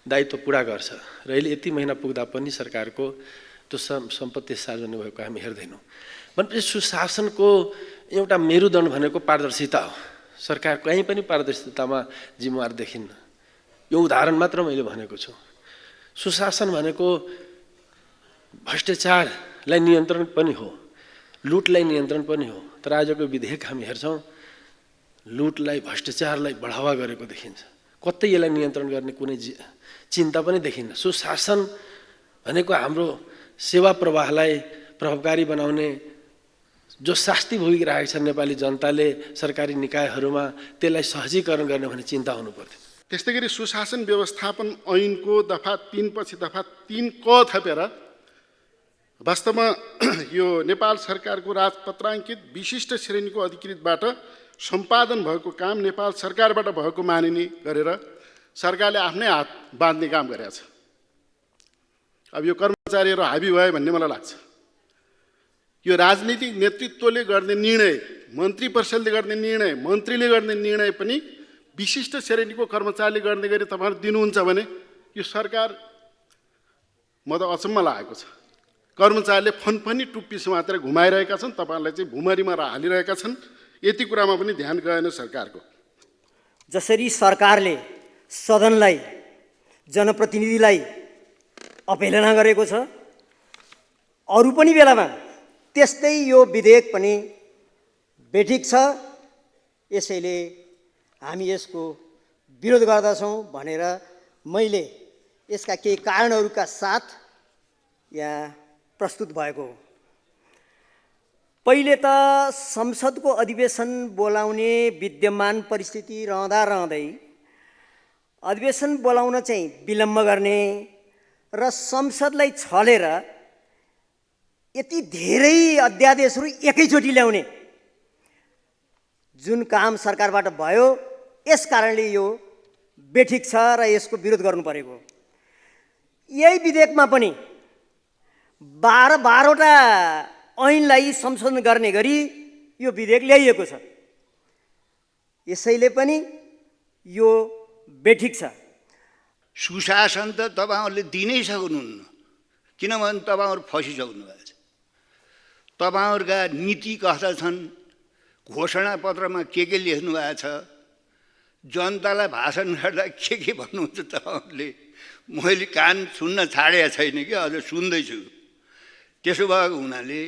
दायित्व पुरा गर्छ र अहिले यति महिना पुग्दा पनि सरकारको त्यो सम्पत्ति सार्वजनिक भएको हामी हेर्दैनौँ। भनेपछि सुशासनको एउटा मेरुदण्ड भनेको पारदर्शिता हो। सरकार कहीँ पनि पारदर्शितामा जिम्मेवार देखिन्न। यो उदाहरण मात्र मैले भनेको छु। सुशासन भनेको भ्रष्टाचारलाई नियन्त्रण पनि हो, लुटलाई नियन्त्रण पनि हो। तर आजको विधेयक हामी हेर्छौँ लुटलाई, भ्रष्टाचारलाई बढावा गरेको देखिन्छ। कतै यसलाई नियन्त्रण गर्ने कुनै चिन्ता पनि देखिन्न। सुशासन भनेको हाम्रो सेवा प्रवाहलाई प्रभावकारी बनाउने, जो शास्ति भोगिरहेका छन् नेपाली जनताले सरकारी निकायहरूमा, त्यसलाई सहजीकरण गर्ने भन्ने चिन्ता हुनु पर्थ्यो। त्यस्तै गरी सुशासन व्यवस्थापन ऐनको दफा 3 पछि दफा 3 क थपेर वास्तवमा यो नेपाल सरकारको राजपत्राङ्कित विशिष्ट श्रेणीको अधिकृतबाट सम्पादन भएको काम नेपाल सरकारबाट भएको मानिने गरेर सरकारले आफ्नै हात बाँध्ने काम गरेको छ। अब यो कर्मचारीहरू हाबी भयो भन्ने मलाई लाग्छ। यो राजनीतिक नेतृत्वले गर्ने निर्णय, मन्त्री परिषदले गर्ने निर्णय, मन्त्रीले गर्ने निर्णय पनि विशिष्ट श्रेणीको कर्मचारीले गर्ने गरी तपाईँहरू दिनुहुन्छ भने यो सरकार म त अचम्म लागेको छ। कर्मचारीले फनफनी टुप्पीसे मात्र घुमाइरहेका छन्, तपाईँहरूलाई चाहिँ भुमरीमा हालिरहेका छन्। यति कुरामा पनि ध्यान गएन सरकारको। जसरी सरकारले सदनलाई, जनप्रतिनिधिलाई अवहेलना गरेको छ, अरू पनि बेलामा त्यस्तै यो विधेयक पनि बेठिक छ। यसैले हामी यसको विरोध गर्दछौँ भनेर मैले यसका केही कारणहरूका साथ यहाँ प्रस्तुत भएको हो। पहिले त संसदको अधिवेशन बोलाउने विद्यमान परिस्थिति रहँदै अधिवेशन बोलाउन चाहिँ विलम्ब गर्ने र संसदलाई छलेर यति धेरै अध्यादेशहरू एकैचोटि ल्याउने जुन काम सरकारबाट भयो, यस कारणले यो बेठिक छ र यसको विरोध गर्नु परेको। यही विधेयकमा पनि 12वटा ऐनलाई संशोधन गर्ने गरी यो विधेयक ल्याइएको छ। यसैले पनि यो बेठिक छ। सुशासन त तपाईँहरूले दिनै सक्नुहुन्न, किनभने तपाईँहरू फसिसक्नु भएको छ। तपाईँहरूका नीति कस्ता छन्, घोषणापत्रमा के लेख्नु भएको छ, जनतालाई भाषण गर्दा के भन्नुहुन्छ तपाईँहरूले, मैले कान सुन्न छाडेको छैन कि अझ सुन्दैछु। त्यसो भएको हुनाले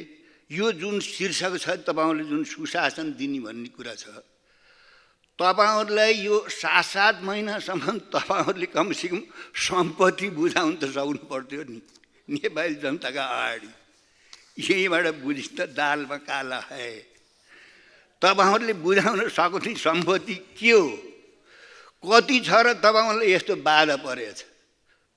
यो जुन शीर्षक छ तपाईँहरूले जुन सुशासन दिने भन्ने कुरा छ, तपाईँहरूलाई यो 7-7 महिनासम्म तपाईँहरूले कमसेकम सम्पत्ति बुझाउन त सक्नु पर्थ्यो नि। नेपाली जनताका अगाडि यहीँबाट बुझिस् त दालमा काला है। तपाईँहरूले बुझाउन सक्ने सम्पत्ति के हो, कति छ र तपाईँहरूलाई यस्तो बाधा परेछ,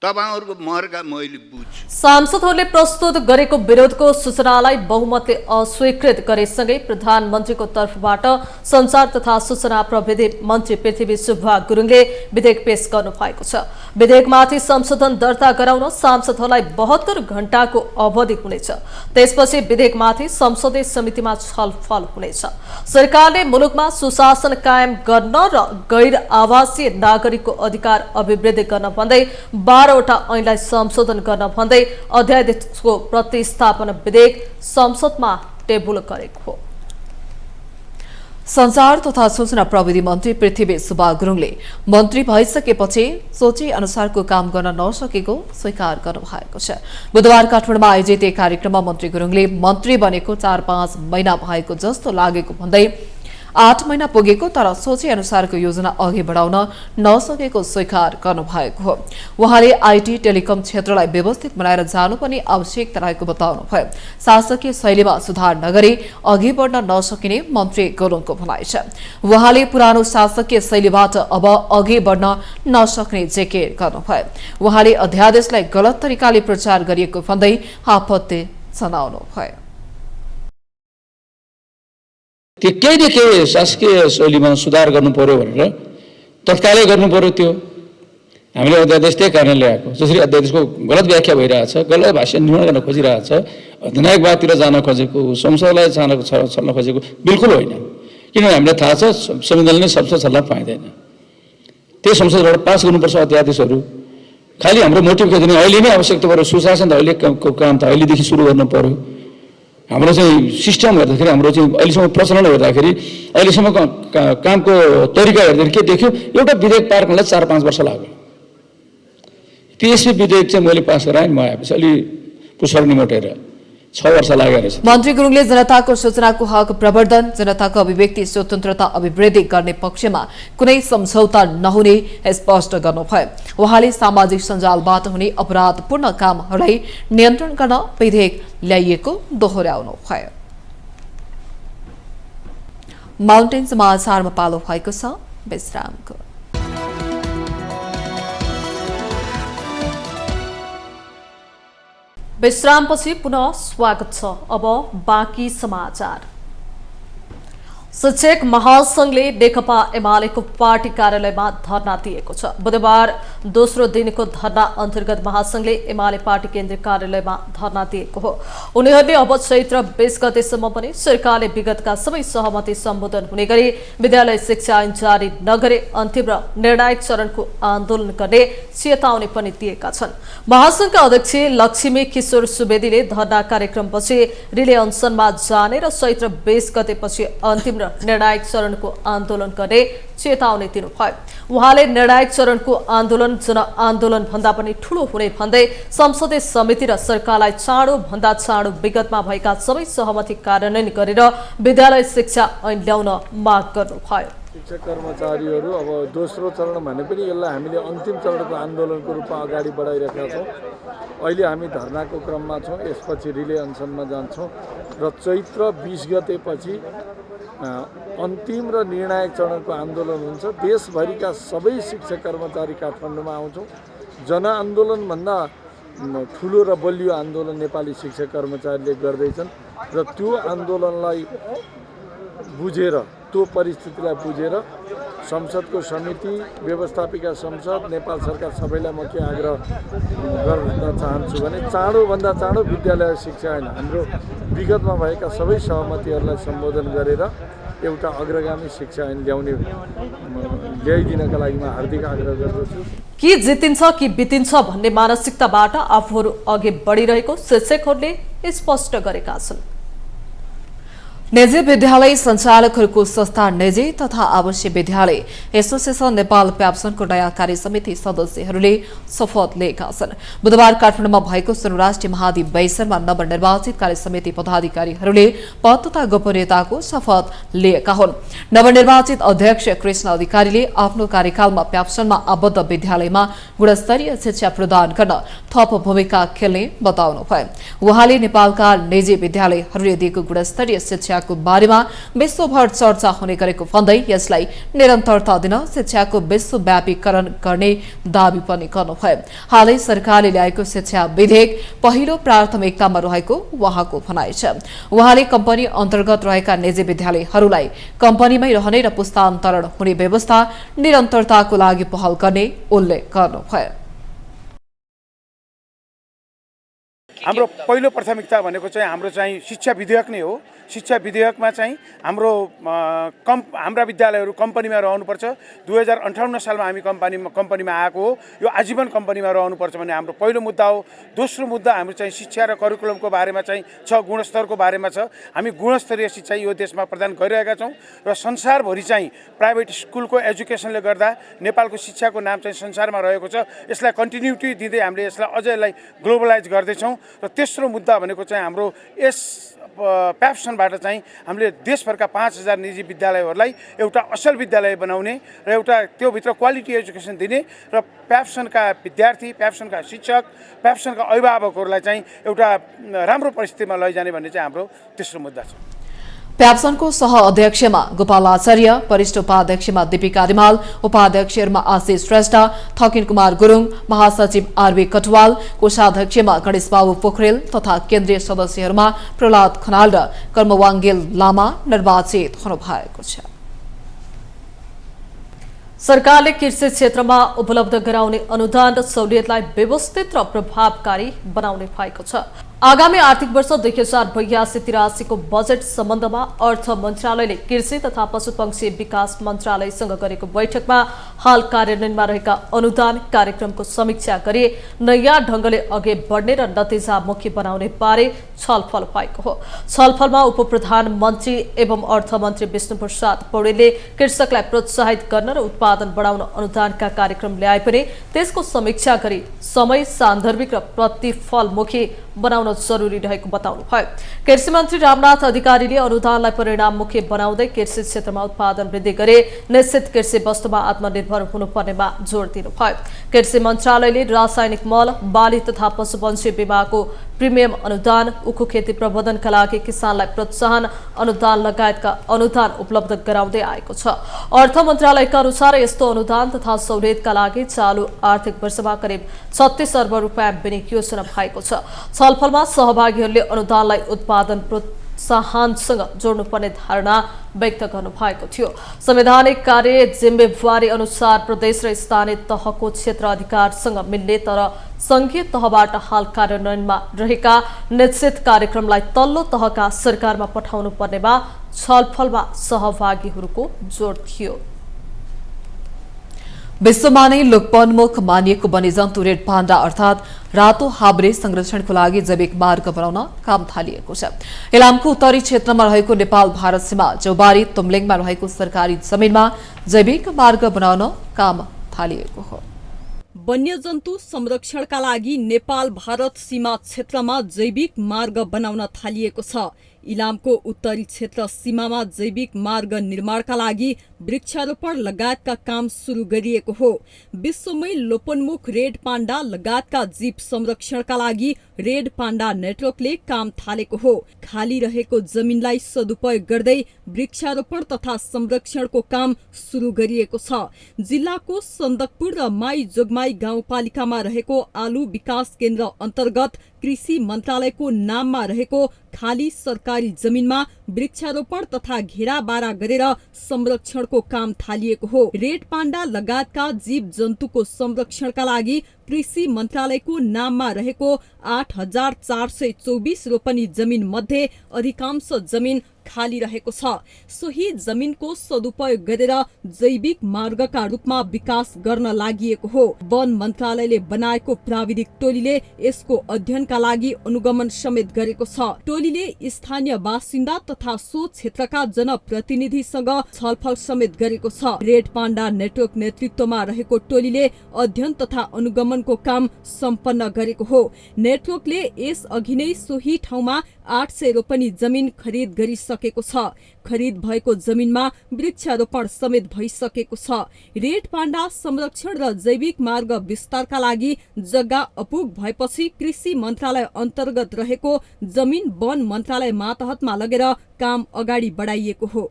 तपाईहरुको मर्का मैले बुझ। सांसदहरूले प्रस्तुत गरेको विरोधको सूचनालाई बहुमतले अस्वीकृत गरेसँगै प्रधानमन्त्रीको तर्फबाट संचार तथा सूचना प्रविधि मन्त्री पृथ्वी सुब्बा गुरुङले विधेयक पेश गर्नु भएको छ। विधेयकमाथि संशोधन दर्ता गराउन सांसदहरूलाई 72 घण्टाको अवधि हुनेछ। त्यसपछि विधेयकमाथि संसदीय समितिमा छलफल हुनेछ। सरकारले मुलुकमा सुशासन कायम गर्न र गैर आवासीय नागरिकको अधिकार अभिवृद्धि गर्न भन्दै 12वटा ऐनलाई संशोधन गर्न भन्दै अध्यादेशको प्रतिस्थापन विधेयक संसदमा टेबल गरेको हो। संचार तथा सूचना प्रविधि मन्त्री पृथ्वी सुब्बा गुरुङले मन्त्री भइसकेपछि सोचे अनुसारको काम गर्न नसकेको स्वीकार गर्नुभएको छ। बुधबार काठमाडौँमा आयोजित एक कार्यक्रममा मन्त्री गुरुङले मन्त्री बनेको 4-5 महिना भएको जस्तो लागेको भन्दै 8 महिना पुगेको तर सोचे अनुसारको योजना अघि बढाउन नसकेको स्वीकार गर्नुभएको हो। उहाँले आईटी टेलिकम क्षेत्रलाई व्यवस्थित बनाएर जानु पनि आवश्यक रहेको बताउनुभयो। शासकीय शैलीमा सुधार नगरी अघि बढ्न नसकिने मन्त्री गुरुङको भनाइ छ। उहाँले पुरानो शासकीय शैलीबाट अब अघि बढ्न नसक्ने जिकिर गर्नुभयो। उहाँले अध्यादेशलाई गलत तरिकाले प्रचार गरिएको भन्दै आपत्ति जनाउनुभयो। केही न केही शासकीय शैलीमा सुधार गर्नु पर्यो भनेर तत्कालै गर्नु पर्यो। त्यो हामीले अध्यादेश त्यही कारण ल्याएको। जसरी अध्यादेशको गलत व्याख्या भइरहेछ, गलत भाषा निर्माण गर्न खोजिरहेछ, अधिनायकवादतिर जान खोजेको, संसदलाई छल्न खोजेको बिल्कुल होइन। किनभने हामीलाई थाहा छ संविधानले नै संसद छल्न पाइँदैन। त्यही संसदबाट पास गर्नुपर्छ अध्यादेशहरू। खालि हाम्रो मोटिभ के छैन, अहिले नै आवश्यकता पर्यो सुशासन त अहिलेको काम त अहिलेदेखि सुरु गर्नु पर्यो। हाम्रो चाहिँ सिस्टम हेर्दाखेरि हाम्रो चाहिँ अहिलेसम्म प्रचलन हेर्दाखेरि अहिलेसम्मको कामको तरिका हेर्दाखेरि के देख्यो, एउटा विधेयक पार गर्नलाई 4-5 वर्ष लाग्यो। त्यसै विधेयक चाहिँ मैले पास गराएँ, म आएपछि अलि पुछर्नी मोटेर 6 वर्ष लाग्यो रहेछ। मन्त्री गुरुङले जनताको सूचनाको हक प्रवर्धन, जनताको अभिव्यक्ति स्वतन्त्रता अभिवृद्धि गर्ने पक्षमा कुनै सम्झौता नहुने स्पष्ट गर्नुभयो। उहाँले सामाजिक सञ्जालबाट हुने अपराधपूर्ण कामहरूलाई नियन्त्रण गर्न विधेयक ल्याइएको दोहोर्याउनुभयो। माउन्टेन समाचारमा पालो भएको छ विश्रामको। विश्रामपछि पुनः स्वागत छ। अब बाँकी समाचार। शिक्षक महासंघले नेकपा एमालेको पार्टी कार्यालयमा धरना दिएको छ। बुधबार दोस्रो दिनको धरना अन्तर्गत महासंघले एमाले पार्टी केन्द्रीय कार्यालयमा धरना दिएको हो। उनीहरूले अब चैत्र 20 गतेसम्म पनि सरकारले विगतका सबै सहमति सम्बोधन हुने गरी विद्यालय शिक्षा ऐन जारी नगरे अन्तिम र निर्णायक चरणको आन्दोलन गर्ने चेतावनी पनि दिएका छन्। महासंघका अध्यक्ष लक्ष्मी किशोर सुवेदीले धरना कार्यक्रमपछि रिले अनसनमा जाने र चैत्र 20 गतेपछि अन्तिम निर्णायक चरणको आन्दोलन गर्ने चेतावनी दिनुभयो। उहाँले निर्णायक चरणको आन्दोलन जनआन्दोलन भन्दा पनि ठूलो हुने भन्दै संसदीय समिति र सरकारलाई चाँडो भन्दा चाँडो विगतमा भएका सबै सहमति कार्यान्वयन गरेर विद्यालय शिक्षा ऐन ल्याउन माग गर्नुभयो। शिक्षक कर्मचारीहरू अब दोस्रो चरण भने पनि यसलाई हामीले अन्तिम चरणको आन्दोलनको रूपमा अगाडि बढाइरहेका छौँ। अहिले हामी धरनाको क्रममा छौँ। यसपछि रिले अनसनमा जान्छौँ र चैत्र 20 गतेपछि अन्तिम र निर्णायक चरणको आन्दोलन हुन्छ। देशभरिका सबै शिक्षक कर्मचारी काठमाडौँमा आउँछौँ। जनआन्दोलनभन्दा ठुलो र बलियो आन्दोलन नेपाली शिक्षक कर्मचारीले गर्दैछन् र त्यो आन्दोलनलाई बुझेर, त्यो परिस्थितिलाई बुझेर संसदको समिति, व्यवस्थापिका संसद, नेपाल सरकार सबैलाई म के आग्रह गर्न चाहन्छु भने चाँडोभन्दा चाँडो विद्यालय शिक्षा ऐन हाम्रो विगतमा भएका सबै सहमतिहरूलाई सम्बोधन गरेर एउटा अग्रगामी शिक्षा ऐन ल्याइदिनका लागि म हार्दिक आग्रह गर्दछु। कि जितिन्छ कि बितिन्छ भन्ने मानसिकताबाट आफूहरू अघि बढिरहेको शिक्षकहरूले स्पष्ट गरेका छन्। निजी विद्यालय सञ्चालकहरूको संस्था निजी तथा आवासीय विद्यालय एसोसिएसन नेपाल प्याप्सनको नयाँ कार्य समिति सदस्यहरूले शपथ लिएका छन्। बुधबार काठमाडौँमा भएको राष्ट्रिय महाधिवेशनमा नवनिर्वाचित कार्य समिति पदाधिकारीहरूले पद तथा गोपनीयताको शपथ लिएका हुन्। नवनिर्वाचित अध्यक्ष कृष्ण अधिकारीले आफ्नो कार्यकालमा प्याप्सनमा आबद्ध विद्यालयमा गुणस्तरीय शिक्षा प्रदान गर्न थप भूमिका खेल्ने बताउनुभयो। उहाँले नेपालका निजी विद्यालयहरूले दिएको गुणस्तरीय शिक्षा बारेमा विश्वभर चर्चा हुने गरेको भन्दै यसलाई निरन्तरता दिन शिक्षाको विश्वव्यापीकरण गर्ने दावी पनि गर्नुभयो। हालै सरकारले ल्याएको शिक्षा विधेयक पहिलो प्राथमिकतामा रहेको उहाँको भनाइ छ। उहाँले कम्पनी अन्तर्गत रहेका निजी विद्यालयहरूलाई कम्पनीमै रहने र पुस्तान्तरण हुने व्यवस्था निरन्तरताको लागि पहल गर्ने उल्लेख गर्नुभयो। हाम्रो पहिलो प्राथमिकता भनेको चाहिँ हाम्रो चाहिँ शिक्षा विधेयक नै हो। शिक्षा विधेयकमा चाहिँ हाम्रा विद्यालयहरू कम्पनीमा रहनुपर्छ। 2058 सालमा हामी कम्पनीमा आएको हो। यो आजीवन कम्पनीमा रहनुपर्छ भन्ने हाम्रो पहिलो मुद्दा हो। दोस्रो मुद्दा हाम्रो चाहिँ शिक्षा र करिकुलमको बारेमा चाहिँ छ, गुणस्तरको बारेमा छ। हामी गुणस्तरीय शिक्षा यो देशमा प्रदान गरिरहेका छौँ र संसारभरि चाहिँ प्राइभेट स्कुलको एजुकेसनले गर्दा नेपालको शिक्षाको नाम चाहिँ संसारमा रहेको छ। यसलाई कन्टिन्युटी दिँदै हामीले यसलाई अझै यसलाई ग्लोबलाइज गर्दैछौँ। र तेस्रो मुद्दा भनेको चाहिँ हाम्रो यस प्याप्सनबाट चाहिँ हामीले देशभरका 5000 निजी विद्यालयहरूलाई एउटा असल विद्यालय बनाउने र एउटा त्योभित्र क्वालिटी एजुकेसन दिने र प्याप्सनका विद्यार्थी, प्याप्सनका शिक्षक, प्याप्सनका अभिभावकहरूलाई चाहिँ एउटा राम्रो परिस्थितिमा लैजाने भन्ने चाहिँ हाम्रो तेस्रो मुद्दा छ। प्याप्सनको सह अध्यक्षमा गोपाल आचार्य, वरिष्ठ उपाध्यक्षमा दीपिका रिमाल, उपाध्यक्षहरूमा आशिष श्रेष्ठ, थकिन कुमार गुरुङ, महासचिव आरबी कटवाल, कोषाध्यक्षमा गणेश बाबु पोखरेल तथा केन्द्रीय सदस्यहरूमा प्रहलाद खनाल र कर्मवाङ्गेल लामा निर्वाचित हुनुभएको छ। सरकारले कृषि क्षेत्रमा उपलब्ध गराउने अनुदान र सहुलियतलाई व्यवस्थित र प्रभावकारी बनाउने भएको छ। आगामी आर्थिक वर्ष 2082-83 को बजेट सम्बन्धमा अर्थ मन्त्रालयले कृषि तथा पशुपक्षी विकास मन्त्रालयसँग गरेको बैठकमा हाल कार्यान्वयनमा रहेका अनुदान कार्यक्रमको समीक्षा गरी नयाँ ढंगले अघि बढ्ने र नतिजामुखी बनाउने बारे छलफल भएको हो। छलफलमा उपप्रधानमन्त्री एवं अर्थमन्त्री विष्णुप्रसाद पौडेलले कृषकलाई प्रोत्साहित गर्न र उत्पादन बढाउन अनुदानका कार्यक्रम ल्याए पनि त्यसको समीक्षा गरी समय सान्दर्भिक र प्रतिफलमुखी बनाउन गर्न जरुरी रहेको बताउनुभयो। कृषि मन्त्री रामनाथ अधिकारीले अनुदानलाई परिणाममुखी बनाउँदै कृषि क्षेत्रमा उत्पादन वृद्धि गरे निश्चित कृषि वस्तुमा आत्मनिर्भर हुनुपर्नेमा जोड दिनुभयो। कृषि मन्त्रालयले रासायनिक मल, बाली तथा पशुपन्छी बीमाको प्रिमियम अनुदान, उखु खेती प्रबन्धनका लागि किसानलाई प्रोत्साहन अनुदान लगायतका अनुदान उपलब्ध गराउँदै आएको छ। अर्थ मन्त्रालयका अनुसार यस्तो अनुदान तथा सहुलियतका लागि चालु आर्थिक वर्षमा करिब 36 अर्ब रुपियाँ विनियोजन भएको छ। छलफलमा सहभागीहरूले अनुदानलाई उत्पादन प्रोत्साहनसँग जोड्नुपर्ने धारणा व्यक्त गर्नुभएको थियो। संवैधानिक कार्य जिम्मेवारी अनुसार प्रदेश र स्थानीय तहको क्षेत्र अधिकारसँग मिल्ने तर संघीय तहबाट हाल कार्यान्वयनमा रहेका निश्चित कार्यक्रमलाई तल्लो तहका सरकारमा पठाउनु पर्नेमा छलफलमा सहभागीहरूको जोड थियो। विश्वमा नै लोकपन्मुख मानिएको वन्यजन्तु रेड पाण्डा अर्थात् रातो हाब्रे संरक्षणको लागि जैविक मार्ग बनाउन काम थालिएको छ। इलामको उत्तरी क्षेत्रमा रहेको नेपाल भारत सीमा चौबारी तुम्लेङमा रहेको सरकारी जमिनमा जैविक मार्ग बनाउन काम थालिएको हो। वन्यजन्तु संरक्षणका लागि नेपाल भारत सीमा क्षेत्रमा जैविक मार्ग बनाउन थालिएको छ। इलामको उत्तरी क्षेत्र सीमामा जैविक मार्ग निर्माणका लागि वृक्षारोपण लगायतका काम सुरु गरिएको हो। विश्वमै लोपोन्मुख रेड पाण्डा लगायतका जीव संरक्षणका लागि रेड पाण्डा नेटवर्कले काम थालेको हो। खाली रहेको जमिनलाई सदुपयोग गर्दै वृक्षारोपण तथा संरक्षणको काम सुरु गरिएको छ। जिल्लाको सन्दकपुर र माई जोगमाई गाउँपालिकामा रहेको आलु विकास केन्द्र अन्तर्गत कृषि मन्त्रालयको नाममा रहेको खाली सरकारी जमिनमा वृक्षारोपण तथा घेराबारा गरेर संरक्षणको काम थालिएको हो। रेड पाण्डा लगायतका जीव जन्तुको संरक्षणका लागि कृषि मन्त्रालयको नाममा रहेको 8,424 रोपनी जमिन मध्ये अधिकांश जमिन खाली रहेको छ। सोही जमिनको सदुपयोग गरेर जैविक मार्गका रूपमा विकास गर्न लागि हो। वन मन्त्रालयले बनाएको प्राविधिक टोलीले यसको अध्ययनका लागि अनुगमन समेत गरेको छ। टोलीले स्थानीय बासिन्दा तथा सो क्षेत्रका जनप्रतिनिधिसँग छलफल समेत गरेको छ। रेड पाण्डा नेटवर्क नेतृत्वमा रहेको टोलीले अध्ययन तथा अनुगमनको काम सम्पन्न गरेको हो। नेटवर्कले यस अघि नै सोही ठाउँमा 800 रोपनी जमिन खरिद गरिसकेको छ। खरिद भएको जमिनमा वृक्षारोपण समेत भइसकेको छ। रेड पाण्डा संरक्षण र जैविक मार्ग विस्तारका लागि जग्गा अपुग भएपछि कृषि मन्त्रालय अन्तर्गत रहेको जमिन वन मन्त्रालय मातहतमा लगेर काम अगाडि बढाइएको हो।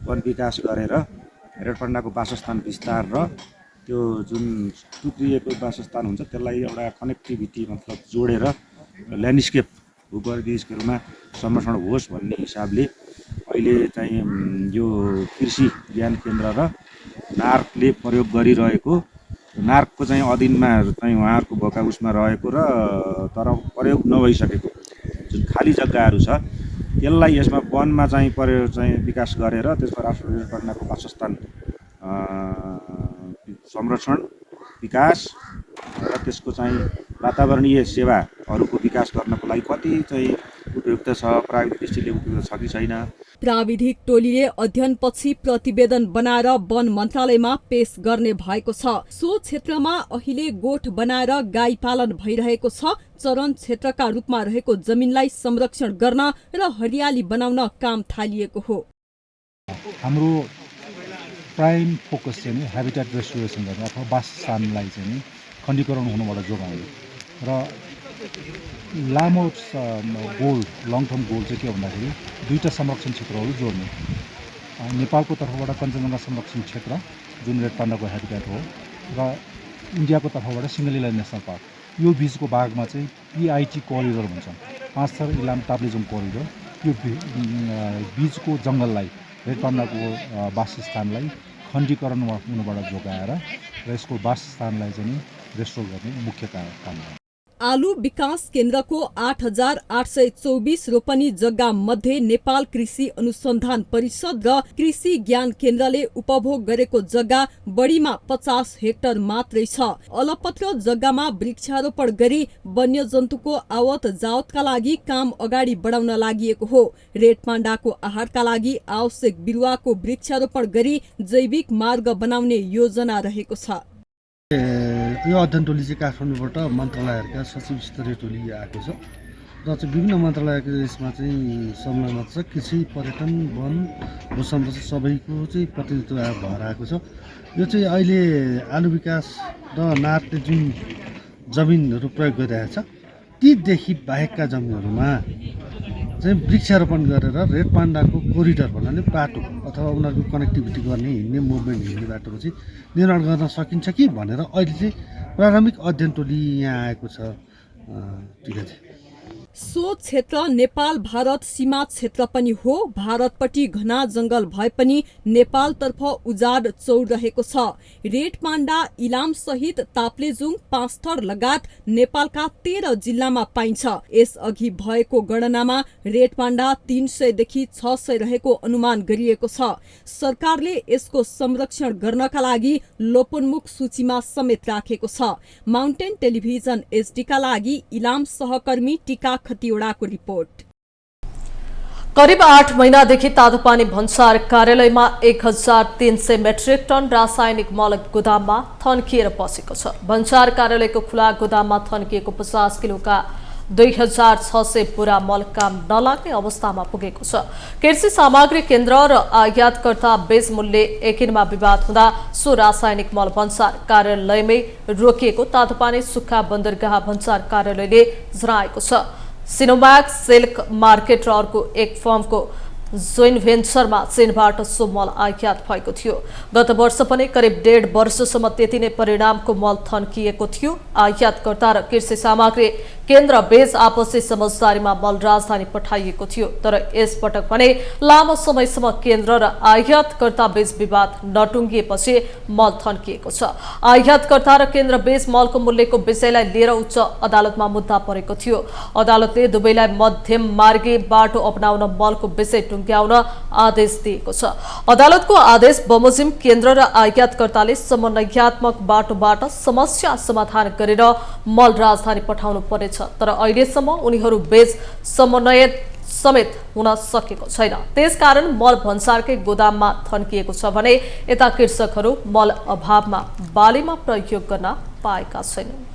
वन विकास गरेर रेड पाण्डाको वासस्थान विस्तार र त्यो जुन टुक्रिएको वासस्थान हुन्छ त्यसलाई एउटा कनेक्टिभिटी मतलब जोडेर ल्यान्डस्केप भूपरिवेशहरूमा संरक्षण होस् भन्ने हिसाबले अहिले चाहिँ यो कृषि ज्ञान केन्द्र र नार्कले प्रयोग गरिरहेको नार्कको चाहिँ अधीनमा चाहिँ उहाँहरूको भोका उसमा रहेको र तर प्रयोग नभइसकेको जुन खाली जग्गाहरू छ त्यसलाई यसमा वनमा चाहिँ प्रयोग चाहिँ विकास गरेर त्यसमा राष्ट्रिय रेड पाण्डाको वासस्थान संरक्षण विकास र त्यसको चाहिँ वातावरणीय सेवाहरूको विकास गर्नको लागि कति चाहिँ उपयुक्त छ, प्राविधिक दृष्टिले उपयुक्त छ कि छैन। प्राविधिक टोलीले अध्ययनपछि प्रतिवेदन बनाएर वन मन्त्रालयमा पेश गर्ने भएको छ। सो क्षेत्रमा अहिले गोठ बनाएर गाई पालन भइरहेको छ। चरण क्षेत्रका रूपमा रहेको जमिनलाई संरक्षण गर्न र हरियाली बनाउन काम थालिएको हो। हाम्रो प्राइम फोकस चाहिँ ह्याबिटेट रेस्टोरेसन गर्ने अथवा वासस्थानलाई चाहिँ खण्डीकरण हुनबाट जोगाउने र लामो गोल लङ टर्म गोल चाहिँ के भन्दाखेरि दुईवटा संरक्षण क्षेत्रहरू जोड्ने। नेपालको तर्फबाट कञ्चनजङ्घा संरक्षण क्षेत्र जुन रेड पाण्डाको ह्याबिटेट हो र इन्डियाको तर्फबाट सिङ्गलिला नेसनल पार्क, यो बिचको भागमा चाहिँ PIT कोरिडोर भन्छ, 5 थर इलाम ताप्लेजुङ कोरिडोर। यो बिचको जङ्गललाई रेड पाण्डाको वासस्थानलाई खण्डीकरण हुनबाट जोगाएर र यसको वासस्थानलाई चाहिँ रेस्टोर गर्ने मुख्य काम हो। आलु विकास केन्द्रको 8,824 रोपनी जग्गा मध्ये नेपाल कृषि अनुसन्धान परिषद र कृषि ज्ञान केन्द्रले उपभोग गरेको जग्गा बढीमा 50 हेक्टर मात्रै छ। अलपत्र जग्गामा वृक्षारोपण गरी वन्यजन्तुको आवत जावतका लागि काम अगाडि बढाउन लागि हो। रेड पाण्डाको आहारका लागि आवश्यक बिरुवाको वृक्षारोपण गरी जैविक मार्ग बनाउने योजना रहेको छ। यो अध्ययन टोली चाहिँ काठमाडौँबाट मन्त्रालयहरूका सचिव स्तरीय टोली आएको छ र चाहिँ विभिन्न मन्त्रालयको यसमा चाहिँ संलग्न छ। कृषि, पर्यटन, वन, भू संरक्षण सबैको चाहिँ प्रतिनिधित्व भएर आएको छ। यो चाहिँ अहिले आलु विकास र नार्टले जुन जमिनहरू प्रयोग गरिरहेको छ तीदेखि बाहेकका जमिनहरूमा चाहिँ वृक्षारोपण गरेर रेड पान्डाको कोरिडर भन्नाले बाटो अथवा उनीहरूको कनेक्टिभिटी गर्ने हिँड्ने मुभमेन्ट हिँड्ने बाटोको चाहिँ निर्माण गर्न सकिन्छ कि भनेर अहिले चाहिँ प्रारम्भिक अध्ययन टोली यहाँ आएको छ। ठिकै छ। सो क्षेत्र नेपाल भारत सीमा क्षेत्र पनि हो। भारतपट्टि घना जंगल भए पनि नेपालतर्फ उजाड चौड रहेको छ। रेड पाण्डा इलाम सहित ताप्लेजुङ, पाँचथर लगायत नेपालका 13 जिल्लामा पाइन्छ। यसअघि भएको गणनामा रेड पाण्डा 300 देखि 600 रहेको अनुमान गरिएको छ। सरकारले यसको संरक्षण गर्नका लागि लोपोन्मुख सूचीमा समेत राखेको छ। माउन्टेन टेलिभिजन एचडी का लागि इलाम सहकर्मी टीका खतिवड़ाको रिपोर्ट। करिब 8 महिनादेखि तातोपानी भन्सार कार्यालयमा 1300 मेट्रिक टन रासायनिक मल गोदाममा थन्किएर बसेको छ। भन्सार कार्यालयको खुला गोदाममा थन्किएको 50 किलोका 2600 बोरा मल काम नलाग्ने अवस्थामा पुगेको छ। कृषि सामग्री केन्द्र र आयातकर्ता बीच मूल्य एकिनमा विवाद हुँदा सो रासायनिक मल भन्सार कार्यालयमै रोकिएको तातोपानी सुक्खा बन्दरगाह भन्सार कार्यालयले जनाएको छ। सिनोमैक्स सिल्क मार्केट र अर्को एक फर्मको जोइन्ट भेन्चरमा चीनबाट सो मल आयात भएको थियो। गत वर्ष पनि करिब 1.5 वर्षसम्म त्यति नै परिणामको मल थन्किएको थियो। आयातकर्ता र कृषि सामग्री केन्द्र बीच आपसी समझदारीमा मल राजधानी पठाइएको थियो। तर यसपटक भने लामो समयसम्म केन्द्र र आयातकर्ता बीच विवाद नटुङ्गिएपछि मल थन्किएको छ। आयातकर्ता र केन्द्र बीच मलको मूल्यको विषयलाई लिएर उच्च अदालतमा मुद्दा परेको थियो। अदालतले दुवैलाई मध्यम मार्गी बाटो अपनाउन मलको विषय टुङ्ग्याउन आदेश दिएको छ। अदालतको आदेश बमोजिम केन्द्र र आयातकर्ताले समन्वयात्मक बाटोबाट समस्या समाधान गरेर मल राजधानी पठाउनु पर्नेछ। तर अहिलेसम्म उनीहरू बीच समन्वय समेत हुन सकेको छैन। त्यसकारण मल भन्सारकै गोदाममा थन्किएको छ भने यता कृषकहरू मल अभावमा बालीमा प्रयोग गर्न पाएका छैनन्।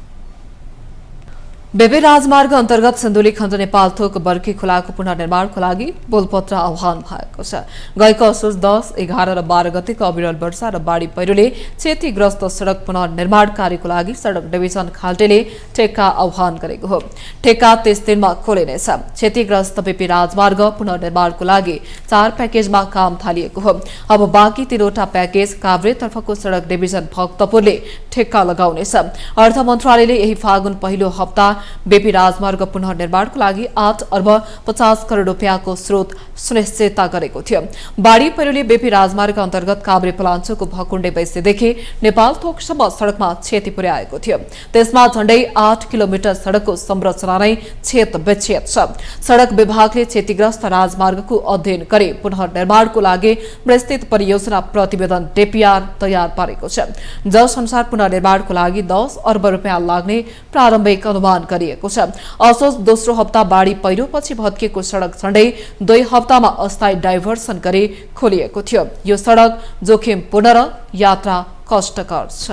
बेबे राजमार्ग अन्तर्गत सिन्धुली खण्ड नेपालथोक बर्की खोलाको पुनर्निर्माणको लागि बोलपत्र आह्वान भएको छ। गएको असोज 10, 11 र 12 गतेको अविरल वर्षा र बाढी पहिरोले क्षतिग्रस्त सडक पुनर्निर्माण कार्यको लागि सडक डिभिजन खाल्टेले ठेक्का आह्वान गरेको हो। ठेक्का 30 दिनमा खोलिनेछ। क्षतिग्रस्त बेबे राजमार्ग पुनर्निर्माणको लागि 4 प्याकेजमा काम थालिएको हो। अब बाँकी 3वटा प्याकेज काभ्रेतर्फको सडक डिभिजन भक्तपुरले ठेक्का लगाउनेछ। अर्थ मन्त्रालयले यही फागुन पहिलो हप्ता बेबी राजमार्ग पुनर्निर्माणको लागि 8 अर्ब 50 करोड रुपियाँको स्रोत सुनिश्चितता गरेको थियो। बाढी पहिरोले बेबी राजमार्ग अन्तर्गत काभ्रे पलाञ्चोको भकुण्डे बैसेदेखि नेपालथोकसम्म सडकमा क्षति पुर्याएको थियो। त्यसमा झण्डै 8 किलोमिटर सडकको संरचना नै क्षत-विक्षत छ। सडक विभागले क्षतिग्रस्त राजमार्गको अध्ययन गरी पुनर्निर्माणको लागि विस्तृत परियोजना प्रतिवेदन डीपीआर तयार पारेको छ। जस अनुसार पुनर्निर्माणको लागि 10 अर्ब रुपियाँ लाग्ने प्रारम्भिक अनुमान गरिएको छ। असोज दोस्रो हप्ता बाढी पहिरोपछि भत्किएको सडक झण्डै 2 हप्तामा अस्थायी डाइभर्सन गरी खोलिएको थियो। यो सडक जोखिमपूर्ण र यात्रा कष्टकर छ।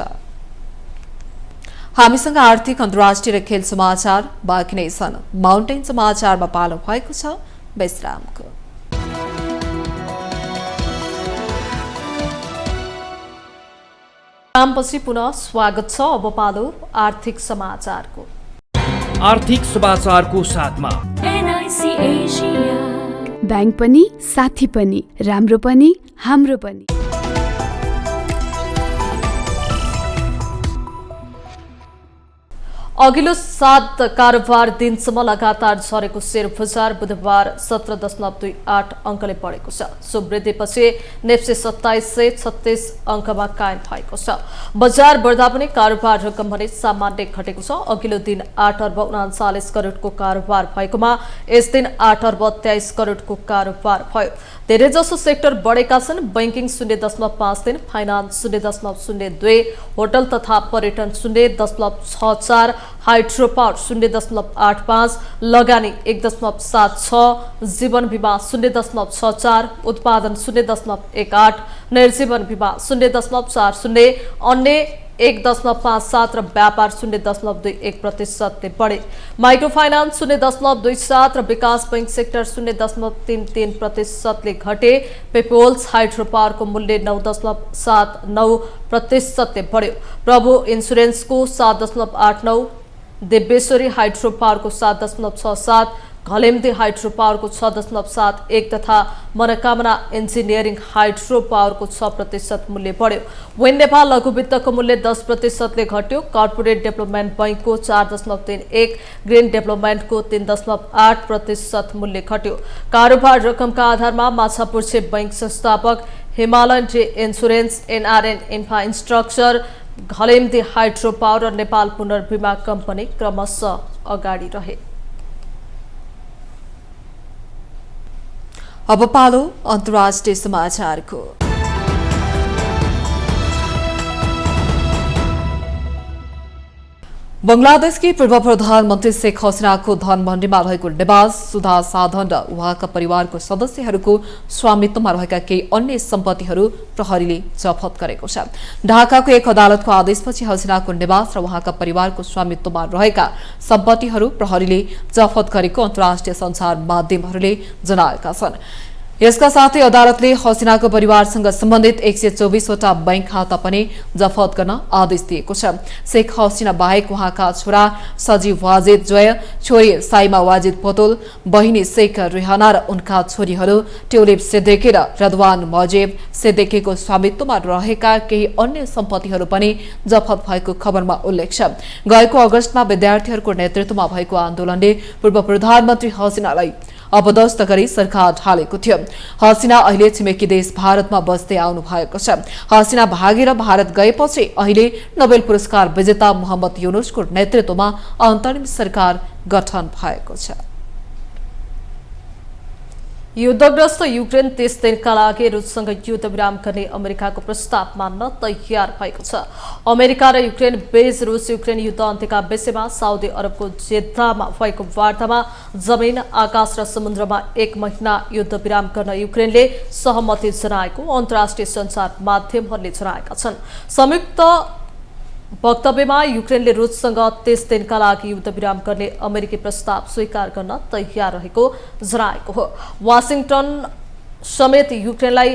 हामीसँग आर्थिक अन्तर्राष्ट्रिय र खेल समाचार बाँकी नै छन्। माउन्टेन समाचारमा पालो भएको छ विश्रामको। विश्रामपछि पुनः स्वागत छ। अब पालो आर्थिक समाचारको। आर्थिक समाचारको साथमा एनआईसी एशिया बैंक पनि साथी पनि राम्रो पनि हाम्रो पनि। अघिल्लो 7 कारोबार दिनसम्म लगातार झरेको शेयर बजार बुधबार 17.28 अङ्कले बढेको छ। सो वृद्धिपछि नेप्से 2736 अङ्कमा कायम भएको छ। बजार बढ्दा पनि कारोबार रकम भने सामान्य घटेको छ। अघिल्लो दिन 8 अर्ब 39 करोडको कारोबार भएकोमा यस दिन 8 अर्ब 23 करोडको कारोबार भयो। धेरैजसो सेक्टर बढेका छन्। बैंकिङ 0.53, फाइनान्स 0.02, होटल तथा पर्यटन 0.64, हाइड्रो पावर 0.85, लगानी 1.76, जीवन बीमा 0.64, उत्पादन 0.18, निर्जीवन बीमा 0.40, अन्य 1.57 र व्यापार 0.21% बढे। माइक्रो फाइनान्स 0.27 र विकास बैंक सेक्टर 0.33% घटे। पेपोल्स हाइड्रो पावरको मूल्य 9.79% बढ्यो। प्रभु इन्सुरेन्सको 7.89, देवेश्वरी हाइड्रो पावरको 7.67, घलेम्दी हाइड्रो पावरको 6.71 तथा मनोकामना इन्जिनियरिङ हाइड्रो पावरको 6% मूल्य बढ्यो। विन नेपाल लघु वित्तको मूल्य 10%ले घट्यो। कर्पोरेट डेभलपमेन्ट बैंकको 4.31, ग्रिन डेभलपमेन्टको 3.8% मूल्य घट्यो। कारोबार रकमका आधारमा माछापुच्छ्रे बैंक संस्थापक, हिमालयन ट्री insurance, NRN infrastructure, Ghalemdi hydro power र नेपाल पुनर्बिमा कम्पनी क्रमशः अगाडि रहे। अब पालो अन्तर्राष्ट्रिय समाचारको। बंगलादेशकी पूर्व प्रधानमन्त्री शेख हसिनाको धनभण्डीमा रहेको निवास, सुधा साधन र उहाँका परिवारको सदस्यहरूको स्वामित्वमा रहेका केही अन्य सम्पत्तिहरू प्रहरीले जफत गरेको छ। ढाकाको एक अदालतको आदेशपछि हसिनाको निवास र उहाँका परिवारको स्वामित्वमा रहेका सम्पत्तिहरू प्रहरीले जफत गरेको अन्तर्राष्ट्रिय सञ्चार माध्यमहरूले जनाएका छन्। यसका साथै अदालतले हसिनाको परिवारसँग सम्बन्धित 124 वटा बैंक खाता पनि जफत गर्न आदेश दिएको छ। शेख हसिना बाहेक उहाँका छोरा सजीव वाजिद जोय, छोरी साइमा वाजिद पतोल, बहिनी शेख रेहाना र उनका छोरीहरू ट्युलिप सिद्दिकी र रदवान मजेब सिद्दिकीको स्वामित्वमा रहेका केही अन्य सम्पत्तिहरू पनि जफत भएको खबरमा उल्लेख छ। गएको अगस्तमा विद्यार्थीहरूको नेतृत्वमा भएको आन्दोलनले पूर्व प्रधानमन्त्री हसिनालाई अपदस्थ गरी सरकार ढालेको थियो। हसिना अहिले छिमेकी देश भारतमा बस्दै आउनु भएको छ। हसिना भागेर भारत गएपछि अहिले नोबेल पुरस्कार विजेता मोहम्मद युनुसको नेतृत्वमा अन्तरिम सरकार गठन भएको छ। युद्धग्रस्त युक्रेन 30 दिनका लागि रुससँग युद्ध विराम गर्ने अमेरिकाको प्रस्ताव मान्न तयार भएको छ। अमेरिका र युक्रेन बीच रुस युक्रेन युद्ध अन्त्यका विषयमा साउदी अरबको जेद्दामा भएको वार्तामा जमिन, आकाश र समुद्रमा 1 महिना युद्ध विराम गर्न युक्रेनले सहमति जनाएको अन्तर्राष्ट्रिय सञ्चार माध्यमहरूले जनाएका छन्। संयुक्त वक्तव्यमा युक्रेनले रुससँग 30 दिनका लागि युद्ध विराम गर्ने अमेरिकी प्रस्ताव स्वीकार गर्न तयार रहेको जनाएको हो। वाशिंगटन समेत युक्रेनलाई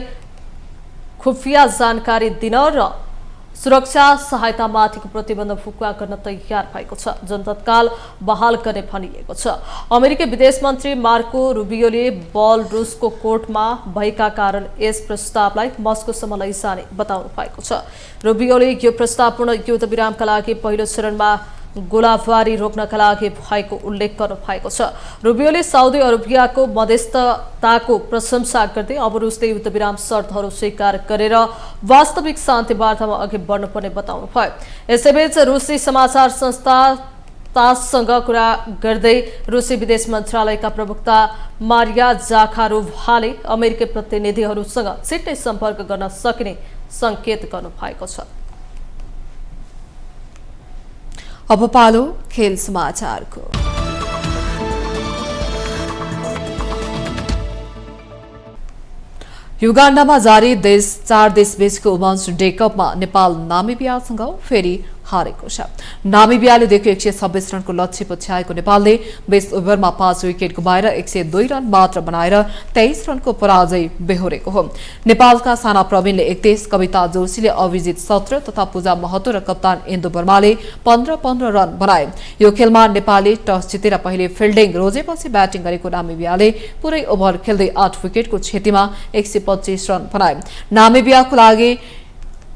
खुफिया जानकारी दिन र सुरक्षा सहायतामाथिको प्रतिबन्ध फुकुवा गर्न तयार भएको छ, जुन तत्काल बहाल गर्ने भनिएको छ। अमेरिकी विदेश मन्त्री मार्को रुबियोले बेलारुसको कोर्टमा भएका कारण यस प्रस्तावलाई मस्कोसम्म लैजाने बताउनु भएको छ। रुबियोले यो प्रस्ताव पूर्ण युद्ध विरामका लागि पहिलो चरणमा गोलाबारी रोक्नका लागि भएको उल्लेख गर्नु भएको छ। रुबियोले साउदी अरबियाको मध्यस्थताको प्रशंसा गर्दै अब रुसले युद्ध विराम शर्तहरू स्वीकार गरेर वास्तविक शान्ति वार्तामा अघि बढ्नुपर्ने बताउनु भयो। यसैबीच रुसी समाचार संस्था ताससँग कुरा गर्दै रुसी विदेश मन्त्रालयका प्रवक्ता मारिया जाखारोभाले अमेरिकी प्रतिनिधिहरूसँग छिट्टै सम्पर्क गर्न सकिने संकेत गर्नु भएको छ। अब पालो खेल समाचारको। युगाण्डामा जारी 4 देशबीचको वुमन्स डे कपमा नेपाल नामिबियासँग फेरि हारेको छ। नामिबियाले दिएको 126 रनको लक्ष्य पछ्याएको नेपालले 20 ओभरमा 5 विकेट गुमाएर 102 रन मात्र बनाएर 23 रनको पराजय बेहोरेको हो। नेपालका साना प्रवीणले 31, कविता जोशीले अभिजित 17 तथा पूजा महतो र कप्तान इन्दु वर्माले 15-15 रन बनाए। यो खेलमा नेपालले टस जितेर पहिले फिल्डिङ रोजेपछि ब्याटिङ गरेको नामिबियाले पुरै ओभर खेल्दै 8 विकेटको क्षतिमा 125 रन बनाए। नामिबियाको लागि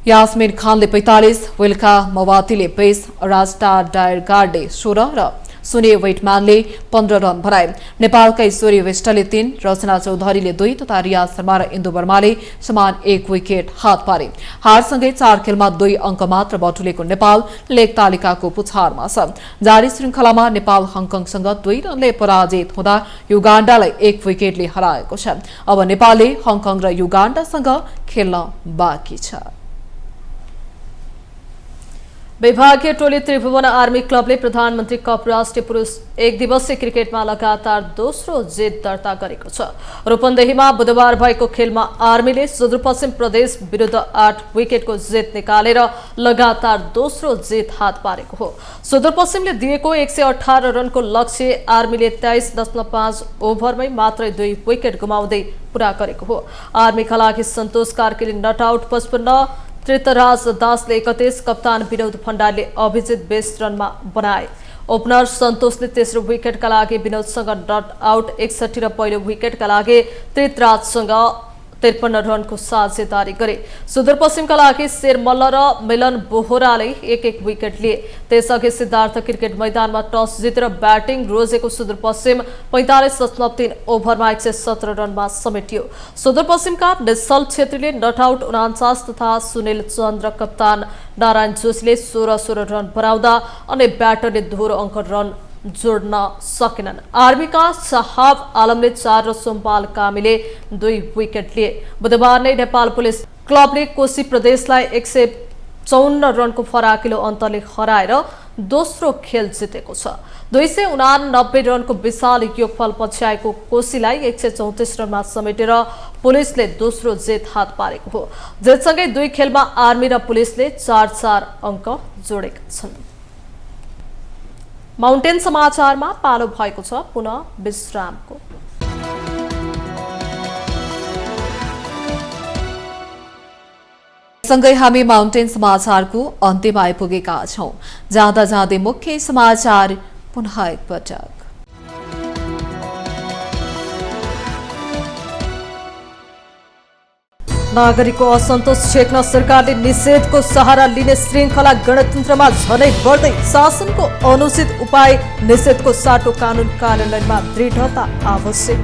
यास्मिन खानले 45, विल्का मवातीले 20, रास्टा डायरगार्डले 16 र सुने वेटम्यानले 15 रन बनाए। नेपालका ईश्वरी विष्टले 3, रचना चौधरीले 2 तथा रिया शर्मा र इन्दु वर्माले समान 1 विकेट हात पारे। हारसँगै 4 खेलमा 2 अङ्क मात्र बटुलेको नेपाल लेग तालिकाको पुछारमा छ। जारी श्रृङ्खलामा नेपाल हङकङसँग 2 रनले पराजित हुँदा युगाण्डालाई 1 विकेटले हराएको छ। अब नेपालले हङकङ र युगाण्डासँग खेल्न बाँकी छ। विभागीय टोली त्रिभुवन आर्मी क्लबले प्रधानमन्त्री कप राष्ट्रिय पुरुष एक दिवसीय क्रिकेटमा लगातार दोस्रो जित दर्ता गरेको छ। रूपन्देहीमा बुधबार भएको खेलमा आर्मीले सुदूरपश्चिम प्रदेश विरुद्ध 8 विकेटको जित निकालेर लगातार दोस्रो जित हात पारेको हो। सुदूरपश्चिमले दिएको 118 रनको लक्ष्य आर्मीले 23.5 ओभरमै मात्रै 2 विकेट गुमाउँदै पूरा गरेको हो। आर्मीका लागि सन्तोष कार्कीले नट आउट 55, त्रितराज दासले 31, कप्तान विनोद भण्डारीले अभिजित 20 रनमा बनाए। ओपनर सन्तोषले तेस्रो विकेटका लागि विनोदसँग नट आउट 61 र पहिलो विकेटका लागि त्रितराजसँग 53 रनको साझेदारी गरे। सुदूरपश्चिमका लागि शेर मल्ल र मिलन बोहराले 1-1 विकेट लिए। त्यसअघि सिद्धार्थ क्रिकेट मैदानमा टस जितेर ब्याटिङ रोजेको सुदूरपश्चिम 45.3 ओभरमा 117 रनमा समेटियो। सुदूरपश्चिमका निश्चल छेत्रीले नट आउट 49 तथा सुनिल चन्द्र कप्तान नारायण जोशीले 16 रन बनाउँदा अन्य ब्याटरले दोहोरो अङ्क रन जोड्न सकेनन्। आर्मीका शहाब आलमले 4 र सोमपाल कामीले 2 विकेट लिए। बुधबार नै नेपाल पुलिस क्लबले कोशी प्रदेशलाई 154 रनको फराकिलो अन्तरले हराएर दोस्रो खेल जितेको छ। 289 रनको विशाल योगफल पछ्याएको कोशीलाई 134 रनमा समेटेर पुलिसले दोस्रो जित हात पारेको हो। जितसँगै 2 खेलमा आर्मी र पुलिसले 4-4 अङ्क जोडेका छन्। माउन्टेन समाचारमा पालो भएको छ पुनः विश्रामको। सँगै हामी माउन्टेन समाचारको अन्त्यमा आइपुगेका छौं। जाँदा जाँदै मुख्य समाचार पुनः एकपटक। नागरिकको असन्तोष छेक्न सरकारले निषेधको सहारा लिने श्रृङ्खला गणतन्त्रमा झनै बढ्दै शासनको अनुचित उपाय निषेधको साटो कानून कार्यान्वयनमा दृढता आवश्यक।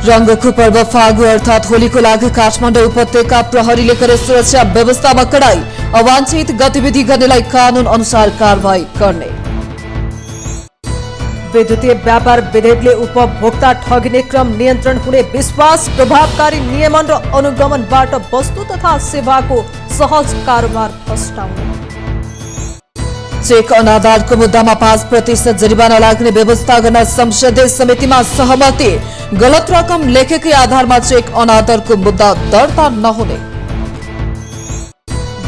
रंगको पर्व फागु अर्थात होलीको लागि काठमाडौँ उपत्यका प्रहरीले गरे सुरक्षा व्यवस्थामा कडाई। अवांछित गतिविधि गर्नेलाई कानून अनुसार कारवाही गर्ने। विद्युतीय व्यापार विधेयकले उपभोक्ता ठगिने क्रम नियन्त्रण हुने विश्वास। प्रभावकारी नियमन र अनुगमनबाट वस्तु तथा सेवाको सहज कारोबार फस्टाउने। चेक अनादरको मुद्दामा 5% जरिवाना लाग्ने व्यवस्था गर्न संसदीय समितिमा सहमति। गलत रकम लेखेकै आधारमा चेक अनादरको मुद्दा दर्ता नहुने।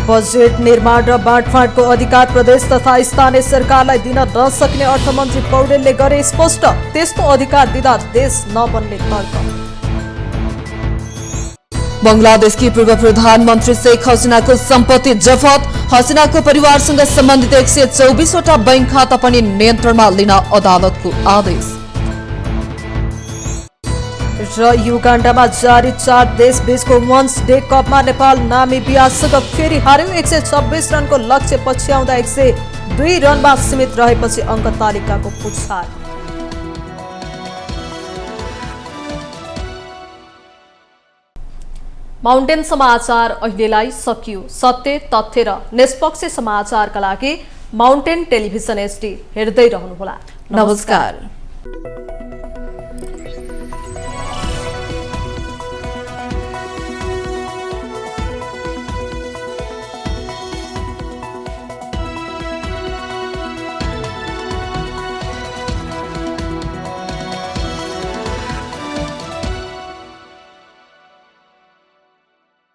बजेट निर्माण र बाँडफाँडको अधिकार प्रदेश तथा स्थानीय सरकारलाई दिन नसक्ने अर्थमन्त्री पौडेलले गरे स्पष्ट। त्यस्तो अधिकार दिँदा देश नबन्ने तर्क। बंगलादेशकी पूर्व प्रधानमन्त्री शेख हसिनाको सम्पत्ति जफत। हसिनाको परिवारसँग सम्बन्धित 124 वटा बैंक खाता पनि नियन्त्रणमा लिन अदालतको आदेश। र युगाण्डामा जारी 4 देश बीचको वन्स डे कपमा नेपाल नामिबियासँग फेरि हार्यो। 126 रनको लक्ष्य पछ्याउँदा 102 रनमा सीमित रहेपछि अङ्क तालिकाको पुछार। माउन्टेन समाचार अहिलेलाई सकियो। सत्य, तथ्य र निष्पक्ष समाचारका लागि माउन्टेन टेलिभिजन HD हेर्दै रहनुहोला। नमस्कार।